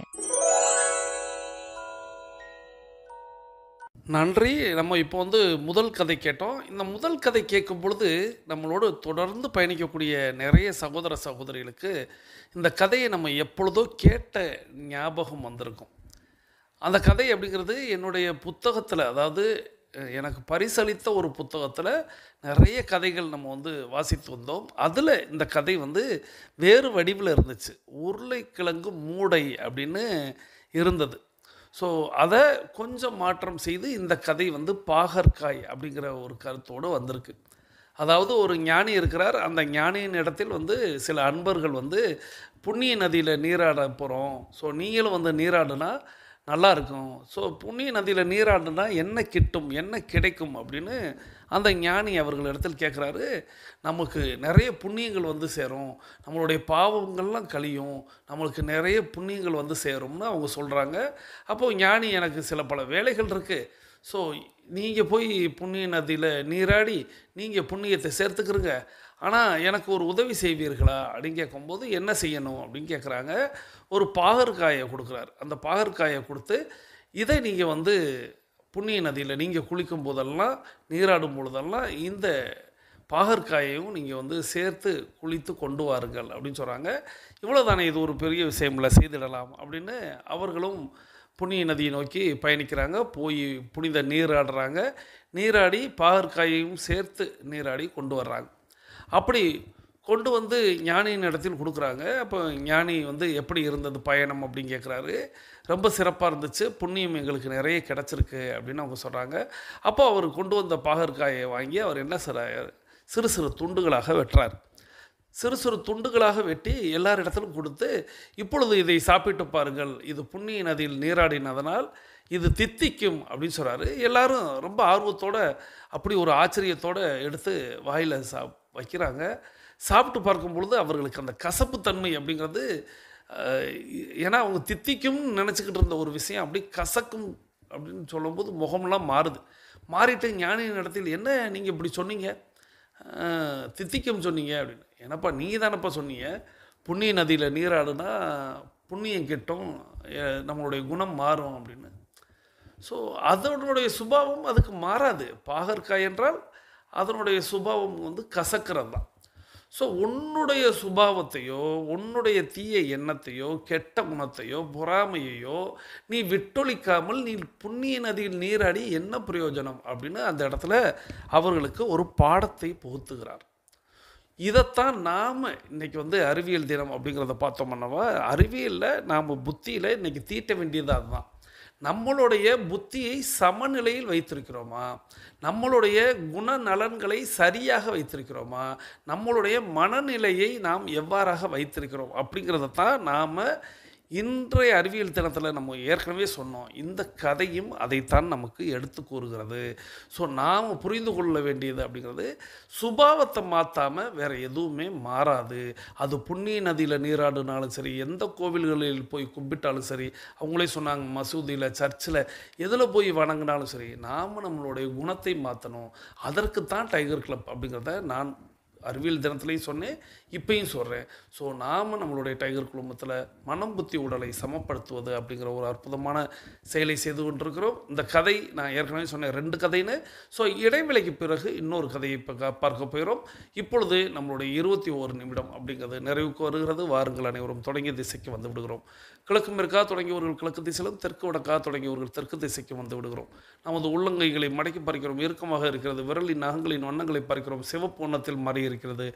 நன்றி. நம்ம இப்போ முதல் கதை கேட்டோம். இந்த முதல் கதை கேட்கும் பொழுது நம்மளோடு தொடர்ந்து பயணிக்கக்கூடிய நிறைய சகோதர சகோதரிகளுக்கு இந்த கதையை நம்ம எப்பொழுதோ கேட்ட ஞாபகம் வந்திருக்கும். அந்த கதை அப்படிங்கிறது என்னுடைய புத்தகத்தில், அதாவது எனக்கு பரிசளித்த ஒரு புத்தகத்தில் நிறைய கதைகள் நம்ம வாசித்து வந்தோம். அதில் இந்த கதை வேறு வடிவில் இருந்துச்சு. உருளைக்கிழங்கு மூடை அப்படின்னு இருந்தது. ஸோ அதை கொஞ்சம் மாற்றம் செய்து இந்த கதை பாகற்காய் அப்படிங்கிற ஒரு கருத்தோடு வந்திருக்கு. அதாவது ஒரு ஞானி இருக்கிறார். அந்த ஞானியின் இடத்தில் சில அன்பர்கள் புண்ணிய நதியில் நீராட போகிறோம், ஸோ நீங்களும் நீராடுனா நல்லா இருக்கும், ஸோ புண்ணிய நதியில் நீராடுனா என்ன கிட்டும், என்ன கிடைக்கும் அப்படின்னு அந்த ஞானி அவர்களிடத்தில் கேட்குறாரு. நமக்கு நிறைய புண்ணியங்கள் சேரும், நம்மளுடைய பாவங்கள்லாம் கழியும், நம்மளுக்கு நிறைய புண்ணியங்கள் சேரும்னு அவங்க சொல்கிறாங்க. அப்போது ஞானி, எனக்கு சில பல வேலைகள் இருக்குது, ஸோ நீங்கள் போய் புண்ணிய நதியில் நீராடி நீங்கள் புண்ணியத்தை சேர்த்துக்கிறங்க, ஆனால் எனக்கு ஒரு உதவி செய்வீர்களா அப்படின்னு கேட்கும்போது என்ன செய்யணும் அப்படின்னு கேட்குறாங்க. ஒரு பாகற்காயை கொடுக்குறாரு. அந்த பாகற்காயை கொடுத்து, இதை நீங்கள் புண்ணிய நதியில் நீங்கள் குளிக்கும் போதெல்லாம் நீராடும் பொழுதெல்லாம் இந்த பாகற்காயையும் நீங்கள் சேர்த்து குளித்து கொண்டு வாருங்கள் அப்படின்னு சொல்கிறாங்க. இவ்வளோ தானே, இது ஒரு பெரிய விஷயம்ல, செய்திடலாம் அப்படின்னு அவர்களும் புண்ணிய நதியை நோக்கி பயணிக்கிறாங்க. போய் புனித நீராடுறாங்க. நீராடி பாகற்காயையும் சேர்த்து நீராடி கொண்டு வர்றாங்க. அப்படி கொண்டு ஞானியின் இடத்தில் கொடுக்குறாங்க. அப்போ ஞானி எப்படி இருந்தது பயணம் அப்படின்னு கேட்குறாரு. ரொம்ப சிறப்பாக இருந்துச்சு, புண்ணியம் எங்களுக்கு நிறைய கிடச்சிருக்கு அப்படின்னு அவங்க சொல்கிறாங்க. அப்போ அவர் கொண்டு வந்த பாகற்காயை வாங்கி அவர் என்ன செய்றாரு, சிறு சிறு துண்டுகளாக வெட்டுறார். சிறு சிறு துண்டுகளாக வெட்டி எல்லார் இடத்திலும் கொடுத்து, இப்பொழுது இதை சாப்பிட்டு பாருங்கள், இது புண்ணிய நதியில் நீராடினதனால் இது தித்திக்கும் அப்படின்னு சொல்கிறாரு. எல்லாரும் ரொம்ப ஆர்வத்தோடு, அப்படி ஒரு ஆச்சரியத்தோடு எடுத்து வாயில் வைக்கிறாங்க. சாப்பிட்டு பார்க்கும் பொழுது அவர்களுக்கு அந்த கசப்புத்தன்மை அப்படிங்கிறது, ஏன்னா அவங்க தித்திக்கும்னு நினச்சிக்கிட்டு இருந்த ஒரு விஷயம் அப்படி கசக்கும் அப்படின்னு சொல்லும்போது முகமெல்லாம் மாறுது. மாறிட்டு ஞானியின் இடத்தில், என்ன நீங்கள் இப்படி சொன்னீங்க, தித்திக்கும் சொன்னீங்க அப்படின்னு. என்னப்பா நீங்கள் தானப்பா சொன்னீங்க, புண்ணிய நதியில் நீராடுனா புண்ணியம் கிட்டும், நம்மளுடைய குணம் மாறும் அப்படின்னு. ஸோ அதனுடைய சுபாவம் அதுக்கு மாறாது. பாகற்காய் என்றால் அதனுடைய சுபாவம் கசக்கிறது தான். ஸோ உன்னுடைய சுபாவத்தையோ உன்னுடைய தீய எண்ணத்தையோ கெட்ட குணத்தையோ பொறாமையையோ நீ விட்டொழிக்காமல் நீ புண்ணிய நதியில் நீராடி என்ன பிரயோஜனம் அப்படின்னு அந்த இடத்துல அவர்களுக்கு ஒரு பாடத்தை புகுத்துகிறார். இதைத்தான் நாம் இன்றைக்கி அறிவியல் தினம் அப்படிங்கிறத பார்த்தோம்னாவா, அறிவியலில் நாம் புத்தியில் இன்றைக்கி தீட்ட வேண்டியது அதுதான். நம்மளுடைய புத்தியை சமநிலையில் வைத்திருக்கிறோமா, நம்மளுடைய குணநலன்களை சரியாக வைத்திருக்கிறோமா, நம்மளுடைய மனநிலையை நாம் எவ்வாறாக வைத்திருக்கிறோம் அப்படிங்கிறத தான் நாம் இன்றைய அறிவியல் தினத்தில் நம்ம ஏற்கனவே சொன்னோம். இந்த கதையும் அதைத்தான் நமக்கு எடுத்து கூறுகிறது. ஸோ நாம் புரிந்து கொள்ள வேண்டியது அப்படிங்கிறது, சுபாவத்தை மாற்றாமல் வேறு எதுவுமே மாறாது. அது புண்ணிய நதியில் நீராடினாலும் சரி, எந்த கோவில்களில் போய் கும்பிட்டாலும் சரி, அவங்களே சொன்னாங்க மசூதியில் சர்ச்சில் எதில் போய் வணங்கினாலும் சரி, நாம் நம்மளுடைய குணத்தை மாற்றணும். அதற்குத்தான் டைகர் கிளப் அப்படிங்கிறத நான் அறிவியல் தினத்துலையும் சொன்னேன், இப்பையும் சொல்கிறேன். ஸோ நாம் நம்மளுடைய டைகர் குழுமத்தில் மனம் புத்தி உடலை சமப்படுத்துவது அப்படிங்கிற ஒரு அற்புதமான செயலை செய்து கொண்டிருக்கிறோம். இந்த கதை நான் ஏற்கனவே சொன்னேன் 2 கதைன்னு. ஸோ இடைவேளைக்கு பிறகு இன்னொரு கதையை இப்போ பார்க்க போகிறோம். இப்பொழுது நம்மளுடைய 21 நிமிடம் அப்படிங்கிறது நிறைவுக்கு வருகிறது. வாருங்கள் அனைவரும் தொடங்கிய திசைக்கு வந்து விடுகிறோம். கிழக்கு மேற்காக தொடங்கியவர்கள் கிழக்கு திசையிலும், தெற்கு வடக்காக தொடங்கியவர்கள் தெற்கு திசைக்கு வந்து விடுகிறோம். நமது உள்ளங்கைகளை மடக்கி பறிக்கிறோம். இறுக்கமாக இருக்கிறது. விரலின் நகங்களின் வண்ணங்களை பறிக்கிறோம். சிவப்பு வண்ணத்தில் மாறி இருக்கிறது.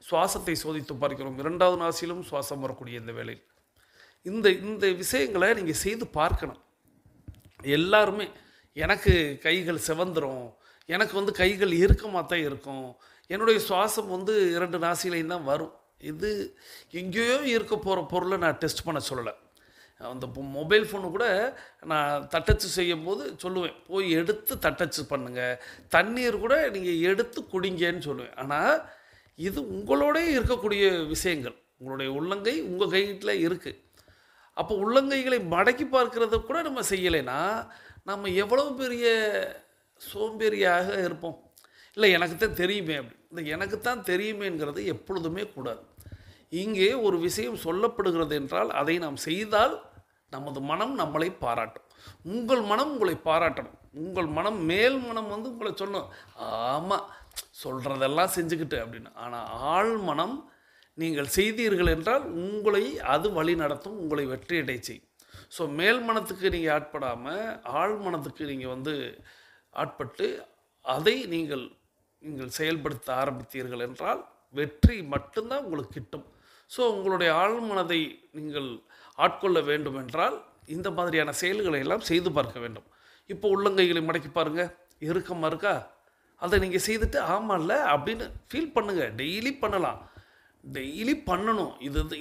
சுவாசத்தை சோதித்து பார்க்கிறோம். 2வது நாசியிலும் சுவாசம் வரக்கூடிய இந்த வேளையில் இந்த விஷயங்களை நீங்கள் செய்து பார்க்கணும். எல்லாருமே எனக்கு கைகள் செவந்துரும், எனக்கு கைகள் இறுக்கமாக தான் இருக்கும், என்னுடைய சுவாசம் 2 நாசிலையும் தான் வரும். இது எங்கேயோ இருக்க போகிற பொருளை நான் டெஸ்ட் பண்ண சொல்லலை. அந்த மொபைல் ஃபோனு கூட நான் தட்டச்சு செய்யும்போது சொல்லுவேன், போய் எடுத்து தட்டச்சு பண்ணுங்கள், தண்ணீர் கூட நீங்கள் எடுத்து குடிங்கன்னு சொல்லுவேன். ஆனால் இது உங்களோடே இருக்கக்கூடிய விஷயங்கள், உங்களுடைய உள்ளங்கை உங்கள் கையில் இருக்குது. அப்போ உள்ளங்கைகளை மடக்கி பார்க்கறத கூட நம்ம செய்யலைன்னா நம்ம எவ்வளோ பெரிய சோம்பேறியாக இருப்போம். இல்லை எனக்கு தான் தெரியுமே அப்படி, இந்த எனக்கு தான் தெரியுமேங்கிறது எப்பொழுதுமே கூடாது. இங்கே ஒரு விஷயம் சொல்லப்படுகிறது என்றால் அதை நாம் செய்தால் நமது மனம் நம்மளை பாராட்டும். உங்கள் மனம் உங்களை பாராட்டணும். உங்கள் மனம் மேல் மனம் வந்து உங்களை சொல்லணும், ஆமாம் சொல்கிறதெல்லாம் செஞ்சுக்கிட்டு அப்படின்னு. ஆனால் ஆழ் மனம் நீங்கள் செய்தீர்கள் என்றால் உங்களை அது வழி நடத்தும், உங்களை வெற்றியடை செய்யும். ஸோ மேல் மனத்துக்கு நீங்கள் ஆட்படாமல் ஆழ் மனத்துக்கு நீங்கள் வந்து ஆட்பட்டு அதை நீங்கள் செயல்படுத்த ஆரம்பித்தீர்கள் என்றால் வெற்றி மட்டும்தான் உங்களுக்கு கிட்டும். ஸோ உங்களுடைய ஆழ்மனதை நீங்கள் ஆட்கொள்ள வேண்டும் என்றால் இந்த மாதிரியான செயல்களை எல்லாம் செய்து பார்க்க வேண்டும். இப்போ உள்ளங்கைகளை மடக்கி பாருங்கள், இறுக்கமாக இருக்கா, அதை நீங்கள் செய்துட்டு ஆமாம்ல அப்படின்னு ஃபீல் பண்ணுங்கள். டெய்லி பண்ணலாம், டெய்லி பண்ணணும்.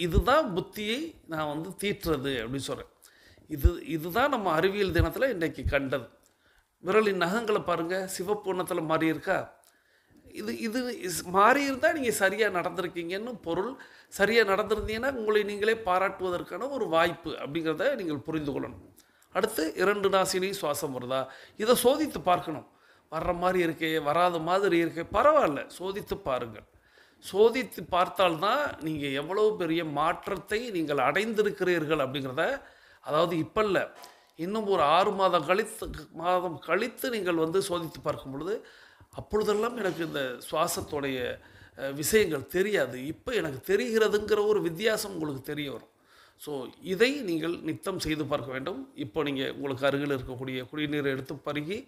இதுதான் புத்தியை நான் வந்து தீட்டுறது அப்படின்னு சொல்கிறேன். இதுதான் நம்ம அறிவியல் தினத்தில் இன்றைக்கி கண்டது. விரலின் நகங்களை பாருங்கள், சிவப்பு வண்ணத்தில் மாறி இருக்கா. இது மாறி இருந்தால் நீங்கள் சரியாக நடந்திருக்கீங்கன்னு பொருள். சரியாக நடந்திருந்தீங்கன்னா உங்களை நீங்களே பாராட்டுவதற்கான ஒரு வாய்ப்பு அப்படிங்கிறத நீங்கள் புரிந்து கொள்ளணும். அடுத்து 2 நாசிலையும் சுவாசம் வருதா, இதை சோதித்து பார்க்கணும். வர்ற மாதிரி இருக்கே, வராத மாதிரி இருக்கே, பரவாயில்ல, சோதித்து பாருங்கள். சோதித்து பார்த்தால்தான் நீங்கள் எவ்வளோ பெரிய மாற்றத்தை நீங்கள் அடைந்திருக்கிறீர்கள் அப்படிங்கிறத, அதாவது இப்போ இல்லை, இன்னும் ஒரு 6 மாதம் கழித்து நீங்கள் வந்து சோதித்து பார்க்கும் பொழுது, அப்பொழுதெல்லாம் எனக்கு இந்த சுவாசத்தோடைய விஷயங்கள் தெரியாது, இப்போ எனக்கு தெரிகிறதுங்கிற ஒரு வித்தியாசம் உங்களுக்கு தெரிய வரும். ஸோ இதை நீங்கள் நித்தம் செய்து பார்க்க வேண்டும். இப்போ நீங்கள் உங்களுக்கு அருகில் இருக்கக்கூடிய குடிநீரை எடுத்து பருகி,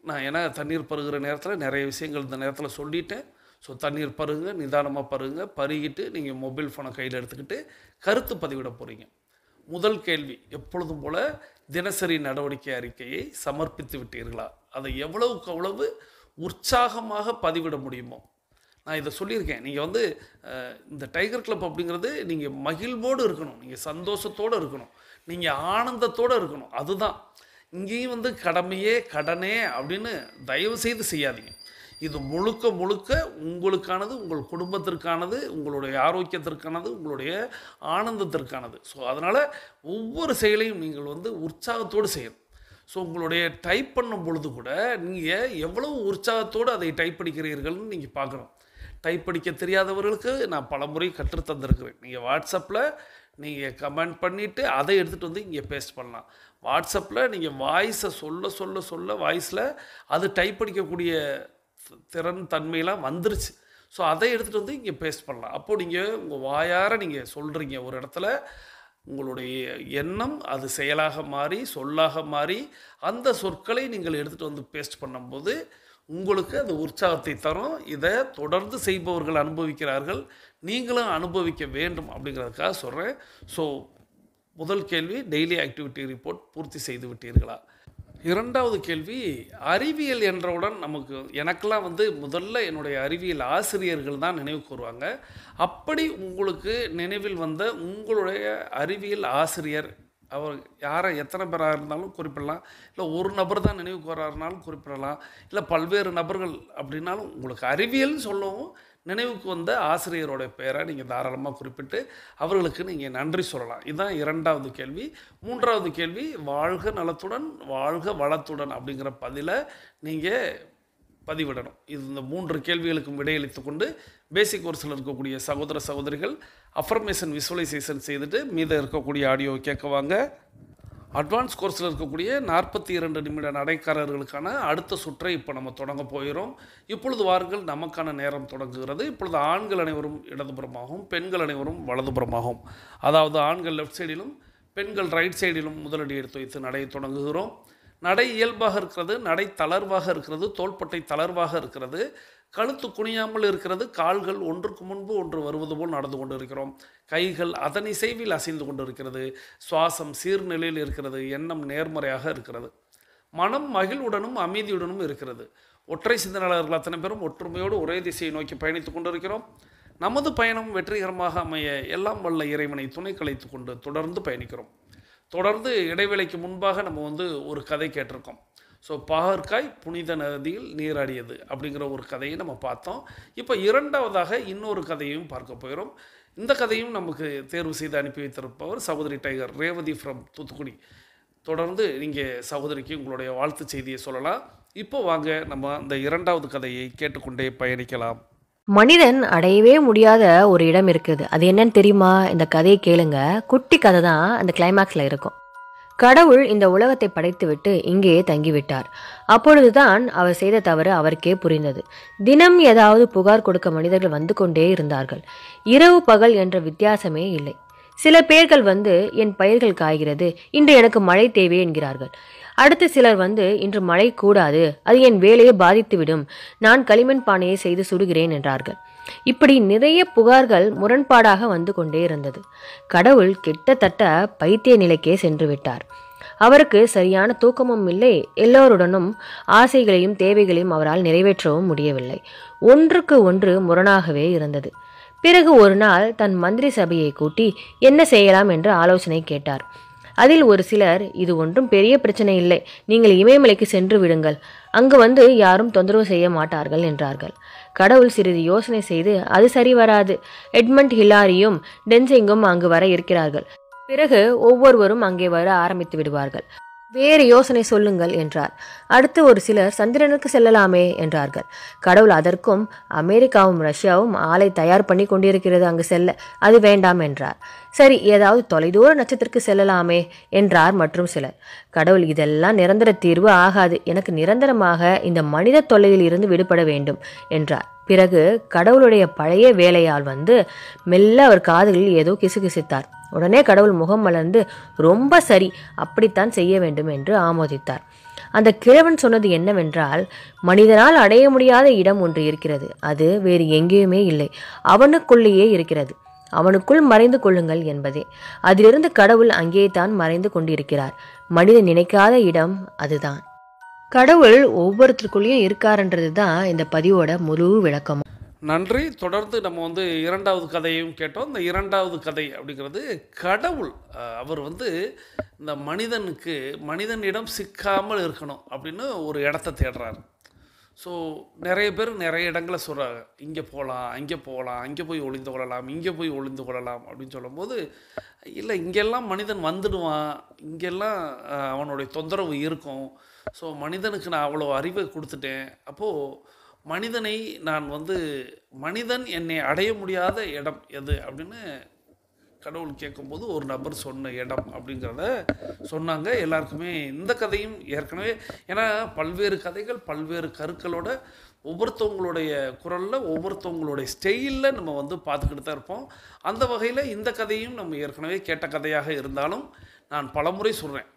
நான் ஏன்னா தண்ணீர் பருகிற நேரத்தில் நிறைய விஷயங்கள் இந்த நேரத்தில் சொல்லிட்டேன். ஸோ தண்ணீர் பருகுங்க, நிதானமாக பருகுங்க. பருகிட்டு நீங்கள் மொபைல் ஃபோனை கையில் எடுத்துக்கிட்டு கருத்து பதிவிட போகிறீங்க. முதல் கேள்வி, எப்பொழுதும் போல் தினசரி நடவடிக்கை அறிக்கையை சமர்ப்பித்து விட்டீர்களா? அதை எவ்வளவுக்கு அவ்வளவு உற்சாகமாக பதிவிட முடியுமோ. நான் இதை சொல்லியிருக்கேன், நீங்கள் வந்து இந்த டைகர் கிளப் அப்படிங்கிறது நீங்கள் மகிழ்வோடு இருக்கணும், நீங்கள் சந்தோஷத்தோடு இருக்கணும், நீங்கள் ஆனந்தத்தோடு இருக்கணும். அதுதான். இங்கேயும் வந்து கடனே அப்படின்னு தயவு செய்து செய்யாதீங்க. இது முழுக்க உங்களுக்கானது, உங்கள் குடும்பத்திற்கானது, உங்களுடைய ஆரோக்கியத்திற்கானது, உங்களுடைய ஆனந்தத்திற்கானது. ஸோ அதனால் ஒவ்வொரு செயலையும் நீங்கள் வந்து உற்சாகத்தோடு செய்யணும். ஸோ உங்களுடைய டைப் பண்ணும் பொழுது கூட நீங்கள் எவ்வளவு உற்சாகத்தோடு அதை டைப் படிக்கிறீர்கள்னு நீங்கள் பார்க்கணும். டைப் படிக்க தெரியாதவர்களுக்கு நான் பல முறை கற்றுத்தந்திருக்கிறேன். நீங்கள் வாட்ஸ்அப்பில் நீங்கள் கமெண்ட் பண்ணிவிட்டு அதை எடுத்துகிட்டு வந்து இங்கே பேஸ்ட் பண்ணலாம். வாட்ஸ்அப்பில் நீங்கள் வாய்ஸை சொல்ல வாய்ஸில் அது டைப் படிக்கக்கூடிய திறன் தன்மையெல்லாம் வந்துருச்சு. ஸோ அதை எடுத்துகிட்டு வந்து இங்கே பேஸ்ட் பண்ணலாம். அப்போது நீங்கள் உங்கள் வாயார நீங்கள் சொல்கிறீங்க ஒரு இடத்துல, உங்களுடைய எண்ணம் அது செயலாக மாறி சொல்லாக மாறி அந்த சொற்களை நீங்கள் எடுத்துகிட்டு வந்து பேஸ்ட் பண்ணும்போது உங்களுக்கு அது உற்சாகத்தை தரும். இதை தொடர்ந்து செய்பவர்கள் அனுபவிக்கிறார்கள், நீங்களும் அனுபவிக்க வேண்டும் அப்படிங்கிறதுக்காக சொல்கிறேன். ஸோ முதல் கேள்வி, டெய்லி ஆக்டிவிட்டி ரிப்போர்ட் பூர்த்தி செய்து விட்டீர்களா? 2வது கேள்வி, அறிவியல் என்றவுடன் எனக்கெல்லாம் வந்து முதல்ல என்னுடைய அறிவியல் ஆசிரியர்கள் தான் நினைவுக்கு வருவாங்க. அப்படி உங்களுக்கு நினைவில் வந்த உங்களுடைய அறிவியல் ஆசிரியர், அவர் எத்தனை பேராக இருந்தாலும் குறிப்பிடலாம், இல்லை ஒரு நபர் தான் நினைவுக்கு வர்றாருனாலும் குறிப்பிடலாம், இல்லை பல்வேறு நபர்கள் அப்படின்னாலும் உங்களுக்கு அறிவியல்னு சொல்லவும் நினைவுக்கு வந்த ஆசிரியரோட பேரை நீங்கள் தாராளமாக குறிப்பிட்டு அவர்களுக்கு நீங்கள் நன்றி சொல்லலாம். இதுதான் 2வது கேள்வி. 3வது கேள்வி, வாழ்க நலத்துடன் வாழ்க வளத்துடன் அப்படிங்கிற பதிலை நீங்கள் பதிவிடணும். இந்த 3 கேள்விகளுக்கும் விடையளித்து கொண்டு பேசிக் கோர்ஸில் இருக்கக்கூடிய சகோதர சகோதரிகள் அஃபர்மேஷன் விசுவலைசேஷன் செய்துட்டு மீத இருக்கக்கூடிய ஆடியோவை கேட்குவாங்க. அட்வான்ஸ் கோர்ஸில் இருக்கக்கூடிய 42 நிமிட நடைக்காரர்களுக்கான அடுத்த சுற்றை இப்போ நம்ம தொடங்க போகிறோம். இப்பொழுது வாருங்கள், நமக்கான நேரம் தொடங்குகிறது. இப்பொழுது ஆண்கள் அனைவரும் இடதுபுறமாகவும் பெண்கள் அனைவரும் வலதுபுறமாகவும், அதாவது ஆண்கள் லெஃப்ட் சைடிலும் பெண்கள் ரைட் சைடிலும் முதலடி எடுத்து வைத்து நடையை தொடங்குகிறோம். நடை இயல்பாக இருக்கிறது, நடை தளர்வாக இருக்கிறது, தோள்பட்டை தளர்வாக இருக்கிறது, கழுத்து குனியாமல் இருக்கிறது, கால்கள் ஒன்றுக்கு முன்பு ஒன்று வருவது போல் நடந்து கொண்டு இருக்கிறோம், கைகள் அதன் இசைவில் அசைந்து கொண்டு இருக்கிறது, சுவாசம் சீர்நிலையில் இருக்கிறது, எண்ணம் நேர்மறையாக இருக்கிறது, மனம் மகிழ்வுடனும் அமைதியுடனும் இருக்கிறது. ஒற்றை சிந்தனையாளர்கள் அத்தனை பேரும் ஒற்றுமையோடு ஒரே திசையை நோக்கி பயணித்து கொண்டிருக்கிறோம். நமது பயணம் வெற்றிகரமாக அமைய எல்லாம் வல்ல இறைவனை துணை கலைத்து கொண்டு தொடர்ந்து பயணிக்கிறோம். தொடர்ந்து இடைவேளைக்கு முன்பாக நம்ம வந்து ஒரு கதை கேட்டிருக்கோம். ஸோ பாகற்காய் புனித நதியில் நீராடியது அப்படிங்கிற ஒரு கதையை நம்ம பார்த்தோம். இப்போ இரண்டாவதாக இன்னொரு கதையும் பார்க்க போகிறோம். இந்த கதையும் நமக்கு தேர்வு செய்து அனுப்பி வைத்திருப்பவர் சகோதரி டைகர் ரேவதி ஃப்ரம் தூத்துக்குடி. தொடர்ந்து நீங்கள் சகோதரிக்கு உங்களுடைய வாழ்த்து செய்தியை சொல்லலாம். இப்போ வாங்க நம்ம அந்த இரண்டாவது கதையை கேட்டுக்கொண்டே பயணிக்கலாம். மனிதன் அடையவே முடியாத ஒரு இடம் இருக்குது. அது என்னன்னு தெரியுமா? இந்த கதையை கேளுங்க. குட்டி கதை தான், அந்த கிளைமாக்ஸ்ல இருக்கும். கடவுள் இந்த உலகத்தை படைத்துவிட்டு இங்கேயே தங்கிவிட்டார். அப்பொழுதுதான் அவர் செய்த தவறு அவருக்கே புரிந்தது. தினம் ஏதாவது புகார் கொடுக்க மனிதர்கள் வந்து கொண்டே இருந்தார்கள். இரவு பகல் என்ற வித்தியாசமே இல்லை. சில பேர்கள் வந்து என் பயிர்கள் காய்கிறது, இன்று எனக்கு மழை தேவை என்கிறார்கள். அடுத்து சிலர் வந்து இன்று மழை கூடாது, அது என் வேலையை பாதித்துவிடும், நான் களிமண் பானையை செய்து சுடுகிறேன் என்றார்கள். இப்படி நிறைய புகார்கள் முரண்பாடாக வந்து கொண்டே இருந்தது. கடவுள் கிட்டத்தட்ட பைத்திய நிலைக்கே சென்று விட்டார். அவருக்கு சரியான தூக்கமும் இல்லை, எல்லோருடனும் ஆசைகளையும் தேவைகளையும் அவரால் நிறைவேற்றவும் முடியவில்லை. ஒன்றுக்கு ஒன்று முரணாகவே இருந்தது. பிறகு ஒரு நாள் தன் மந்திரி சபையை கூட்டி என்ன செய்யலாம் என்று ஆலோசனை கேட்டார். அதில் ஒரு சிலர், இது ஒன்றும் பெரிய பிரச்சனை இல்லை, நீங்கள் இமயமலைக்கு சென்று விடுங்கள், அங்கு வந்து யாரும் தொந்தரவு செய்ய மாட்டார்கள் என்றார்கள். கடவுள் சிறிது யோசனை செய்து, அது சரி வராது, எட்மண்ட் ஹிலாரியும் டென்சிங்கும் அங்கு வர இருக்கிறார்கள், பிறகு ஒவ்வொருவரும் அங்கே வர ஆரம்பித்து விடுவார்கள், வேறு யோசனை சொல்லுங்கள் என்றார். அடுத்து ஒரு சிலர் சந்திரனுக்கு செல்லலாமே என்றார்கள். கடவுள் அதற்கும், அமெரிக்காவும் ரஷ்யாவும் ஆளை தயார் பண்ணி கொண்டிருக்கிறது அங்கு செல்ல, அது வேண்டாம் என்றார். சரி, ஏதாவது தொலைதூர நட்சத்திரக்கு செல்லலாமே என்றார் மற்றும் சிலர். கடவுள், இதெல்லாம் நிரந்தர தீர்வு ஆகாது, எனக்கு நிரந்தரமாக இந்த மனித தொல்லையில் இருந்து விடுபட வேண்டும் என்றார். பிறகு கடவுளுடைய பழைய வேலையால் வந்து மெல்ல அவர் காதுகளில் ஏதோ கிசுகிசுத்தார். உடனே கடவுள் முகம் மலர்ந்து, ரொம்ப சரி, அப்படித்தான் செய்ய வேண்டும் என்று ஆமோதித்தார். அந்த கிழவன் சொன்னது என்னவென்றால், மனிதனால் அடைய முடியாத இடம் ஒன்று இருக்கிறது, அது வேறு எங்கேயுமே இல்லை, அவனுக்குள்ளேயே இருக்கிறது, அவனுக்குள் மறைந்து கொள்ளுங்கள் என்பதே. அதிலிருந்து கடவுள் அங்கே தான் மறைந்து கொண்டிருக்கிறார். மனிதன் நினைக்காத இடம் அதுதான். கடவுள் ஒவ்வொருத்தருக்குள்ளேயும் இருக்காருன்றது தான் இந்த பதிவோட முழு விளக்கம். நன்றி. தொடர்ந்து நம்ம வந்து இரண்டாவது கதையும் கேட்டோம். இந்த இரண்டாவது கதை அப்படிங்கிறது கடவுள் அவர் வந்து இந்த மனிதனிடம் சிக்காமல் இருக்கணும் அப்படின்னு ஒரு இடத்த தேடுறாரு. ஸோ நிறைய பேர் நிறைய இடங்களை சொல்கிறாங்க, இங்கே போகலாம், அங்கே போகலாம், அங்கே போய் ஒளிந்து கொள்ளலாம், இங்கே போய் ஒளிந்து கொள்ளலாம் அப்படின்னு சொல்லும்போது, இல்லை இங்கெல்லாம் மனிதன் வந்துடுவான், இங்கெல்லாம் அவனுடைய தொந்தரவு இருக்கும். ஸோ மனிதனுக்கு நான் அவ்வளோ அறிவை கொடுத்துட்டேன், அப்போது மனிதன் என்னை அடைய முடியாத இடம் எது அப்படின்னு கடவுள் கேட்கும்போது ஒரு நபர் சொன்ன இடம் அப்படிங்கிறத சொன்னாங்க. எல்லாருக்குமே இந்த கதையும் ஏற்கனவே, ஏன்னா பல்வேறு கதைகள் பல்வேறு கருக்களோட ஒவ்வொருத்தவங்களுடைய குரலில் ஒவ்வொருத்தவங்களுடைய ஸ்டைலில் நம்ம வந்து பார்த்துக்கிட்டு தான் இருப்போம். அந்த வகையில் இந்த கதையும் நம்ம ஏற்கனவே கேட்ட கதையாக இருந்தாலும் நான் பலமுறை சொல்கிறேன்,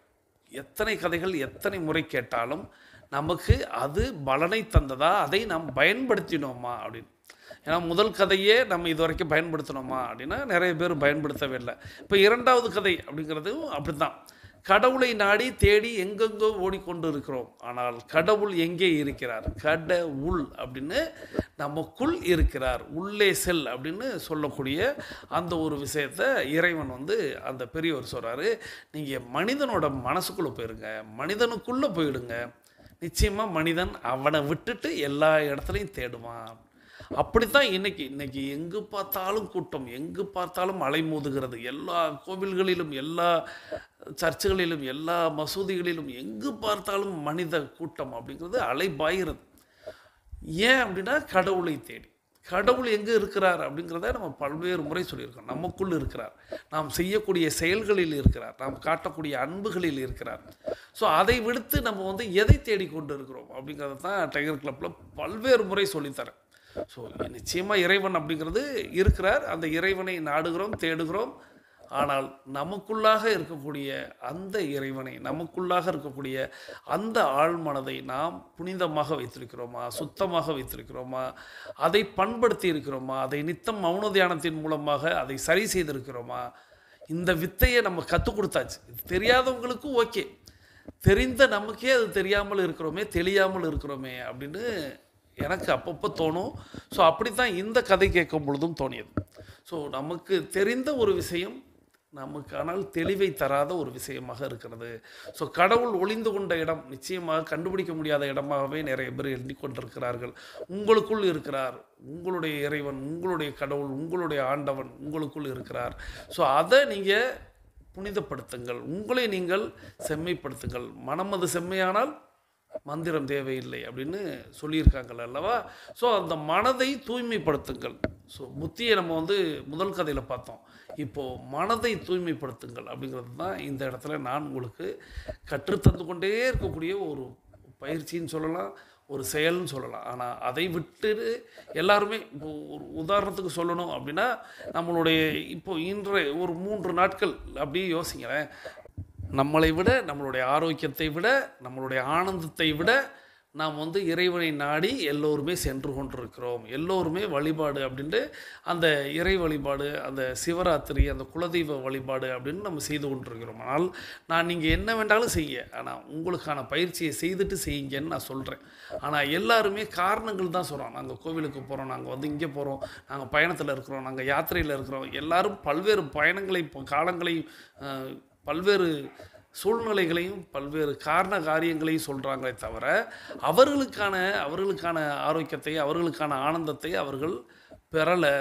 எத்தனை கதைகள் எத்தனை முறை கேட்டாலும் நமக்கு அது பலனை தந்ததா, அதை நாம் பயன்படுத்தினோமா அப்படின்னு. ஏன்னா முதல் கதையே நம்ம இது வரைக்கும் பயன்படுத்தினோமா அப்படின்னா நிறைய பேர் பயன்படுத்தவே இல்லை. இப்போ இரண்டாவது கதை அப்படிங்கிறதும் அப்படி தான். கடவுளை நாடி தேடி எங்கெங்கோ ஓடிக்கொண்டு இருக்கிறோம், ஆனால் கடவுள் எங்கே இருக்கிறார்? கடவுள் அப்படின்னு நமக்குள் இருக்கிறார், உள்ளே செல் அப்படின்னு சொல்லக்கூடிய அந்த ஒரு விஷயத்தை இறைவன் வந்து அந்த பெரியவர் சொல்கிறாரு. நீங்கள் மனிதனோட மனசுக்குள்ளே போயிருங்க, மனிதனுக்குள்ளே போயிடுங்க, நிச்சயமாக மனிதன் அவனை விட்டுட்டு எல்லா இடத்துலையும் தேடுவான். அப்படித்தான் இன்னைக்கு எங்கு பார்த்தாலும் கூட்டம், எங்கு பார்த்தாலும் அலைமோதுகிறது. எல்லா கோவில்களிலும், எல்லா சர்ச்சுகளிலும், எல்லா மசூதிகளிலும் எங்கு பார்த்தாலும் மனித கூட்டம் அப்படிங்கிறது அலைபாய்கிறது. ஏன் அப்படின்னா கடவுளை தேடி. கடவுள் எங்கே இருக்கிறார் அப்படிங்கிறத நம்ம பல்வேறு முறை சொல்லியிருக்கோம். நமக்குள் இருக்கிறார், நாம் செய்யக்கூடிய செயல்களில் இருக்கிறார், நாம் காட்டக்கூடிய அன்புகளில் இருக்கிறார். ஸோ அதை விடுத்து நம்ம வந்து எதை தேடிக்கொண்டு இருக்கிறோம் அப்படிங்கிறத தான் டைகர் கிளப்பில் பல்வேறு முறை சொல்லித்தரேன். ஸோ நிச்சயமாக இறைவன் அப்படிங்கிறது இருக்கிறார், அந்த இறைவனை நாடுகிறோம், தேடுகிறோம். ஆனால் நமக்குள்ளாக இருக்கக்கூடிய அந்த இறைவனை, நமக்குள்ளாக இருக்கக்கூடிய அந்த ஆழ்மனதை நாம் புனிதமாக வைத்திருக்கிறோமா, சுத்தமாக வைத்திருக்கிறோமா, அதை பண்படுத்தி இருக்கிறோமா, அதை நித்தம் மௌன தியானத்தின் மூலமாக அதை சரி செய்திருக்கிறோமா? இந்த வித்தையை நம்ம கற்றுக் கொடுத்தாச்சு. இது தெரியாதவங்களுக்கும் ஓகே, தெரிந்த நமக்கே அது தெரியாமல் இருக்கிறோமே, தெளியாமல் இருக்கிறோமே அப்படின்னு எனக்கு அப்பப்போ தோணும். ஸோ அப்படி தான் இந்த கதை கேட்கும் பொழுதும் தோணியது. ஸோ நமக்கு தெரிந்த ஒரு விஷயம் நமக்கு ஆனால் தெளிவை தராத ஒரு விஷயமாக இருக்கிறது. ஸோ கடவுள் ஒளிந்து கொண்ட இடம் நிச்சயமாக கண்டுபிடிக்க முடியாத இடமாகவே நிறைய பேர் எண்ணிக்கொண்டிருக்கிறார்கள். உங்களுக்குள் இருக்கிறார், உங்களுடைய இறைவன், உங்களுடைய கடவுள், உங்களுடைய ஆண்டவன் உங்களுக்குள் இருக்கிறார். ஸோ அதை நீங்கள் புனிதப்படுத்துங்கள், உங்களை நீங்கள் செம்மைப்படுத்துங்கள். மனம் அது செம்மையானால் மந்திரம் தேவையில்லை அப்படின்னு சொல்லியிருக்காங்கள் அல்லவா? ஸோ அந்த மனதை தூய்மைப்படுத்துங்கள். ஸோ புத்தியை நம்ம முதல் கதையில் பார்த்தோம். இப்போது மனதை தூய்மைப்படுத்துங்கள் அப்படிங்கிறது தான் இந்த இடத்துல நான் உங்களுக்கு கற்றுத்தந்து கொண்டே இருக்கக்கூடிய ஒரு பயிற்சின்னு சொல்லலாம், ஒரு செயல்னு சொல்லலாம். ஆனால் அதை விட்டு எல்லாருமே இப்போ ஒரு உதாரணத்துக்கு சொல்லணும் அப்படின்னா, நம்மளுடைய இன்றைய ஒரு 3 நாட்கள் அப்படியே யோசிங்களேன். நம்மளை விட, நம்மளுடைய ஆரோக்கியத்தை விட, நம்மளுடைய ஆனந்தத்தை விட நாம் இறைவனை நாடி எல்லோருமே சென்று கொண்டிருக்கிறோம். எல்லோருமே வழிபாடு அப்படின்ட்டு அந்த இறை வழிபாடு, அந்த சிவராத்திரி, அந்த குலதெய்வ வழிபாடு அப்படின்னு நம்ம செய்து கொண்டிருக்கிறோம். ஆனால் நீங்கள் என்ன வேண்டாலும் செய்ய, ஆனால் உங்களுக்கான பயிற்சியை செய்துட்டு செய்யுங்கன்னு நான் சொல்கிறேன். ஆனால் எல்லாருமே காரணங்கள் தான் சொல்கிறோம். நாங்கள் கோவிலுக்கு போகிறோம், நாங்கள் இங்கே போகிறோம், நாங்கள் பயணத்தில் இருக்கிறோம், நாங்கள் யாத்திரையில் இருக்கிறோம். எல்லாரும் பல்வேறு பயணங்களை, காலங்களையும், பல்வேறு சூழ்நிலைகளையும், பல்வேறு காரண காரியங்களையும் சொல்கிறாங்களே தவிர அவர்களுக்கான ஆரோக்கியத்தை, அவர்களுக்கான ஆனந்தத்தை அவர்கள் பெறலை,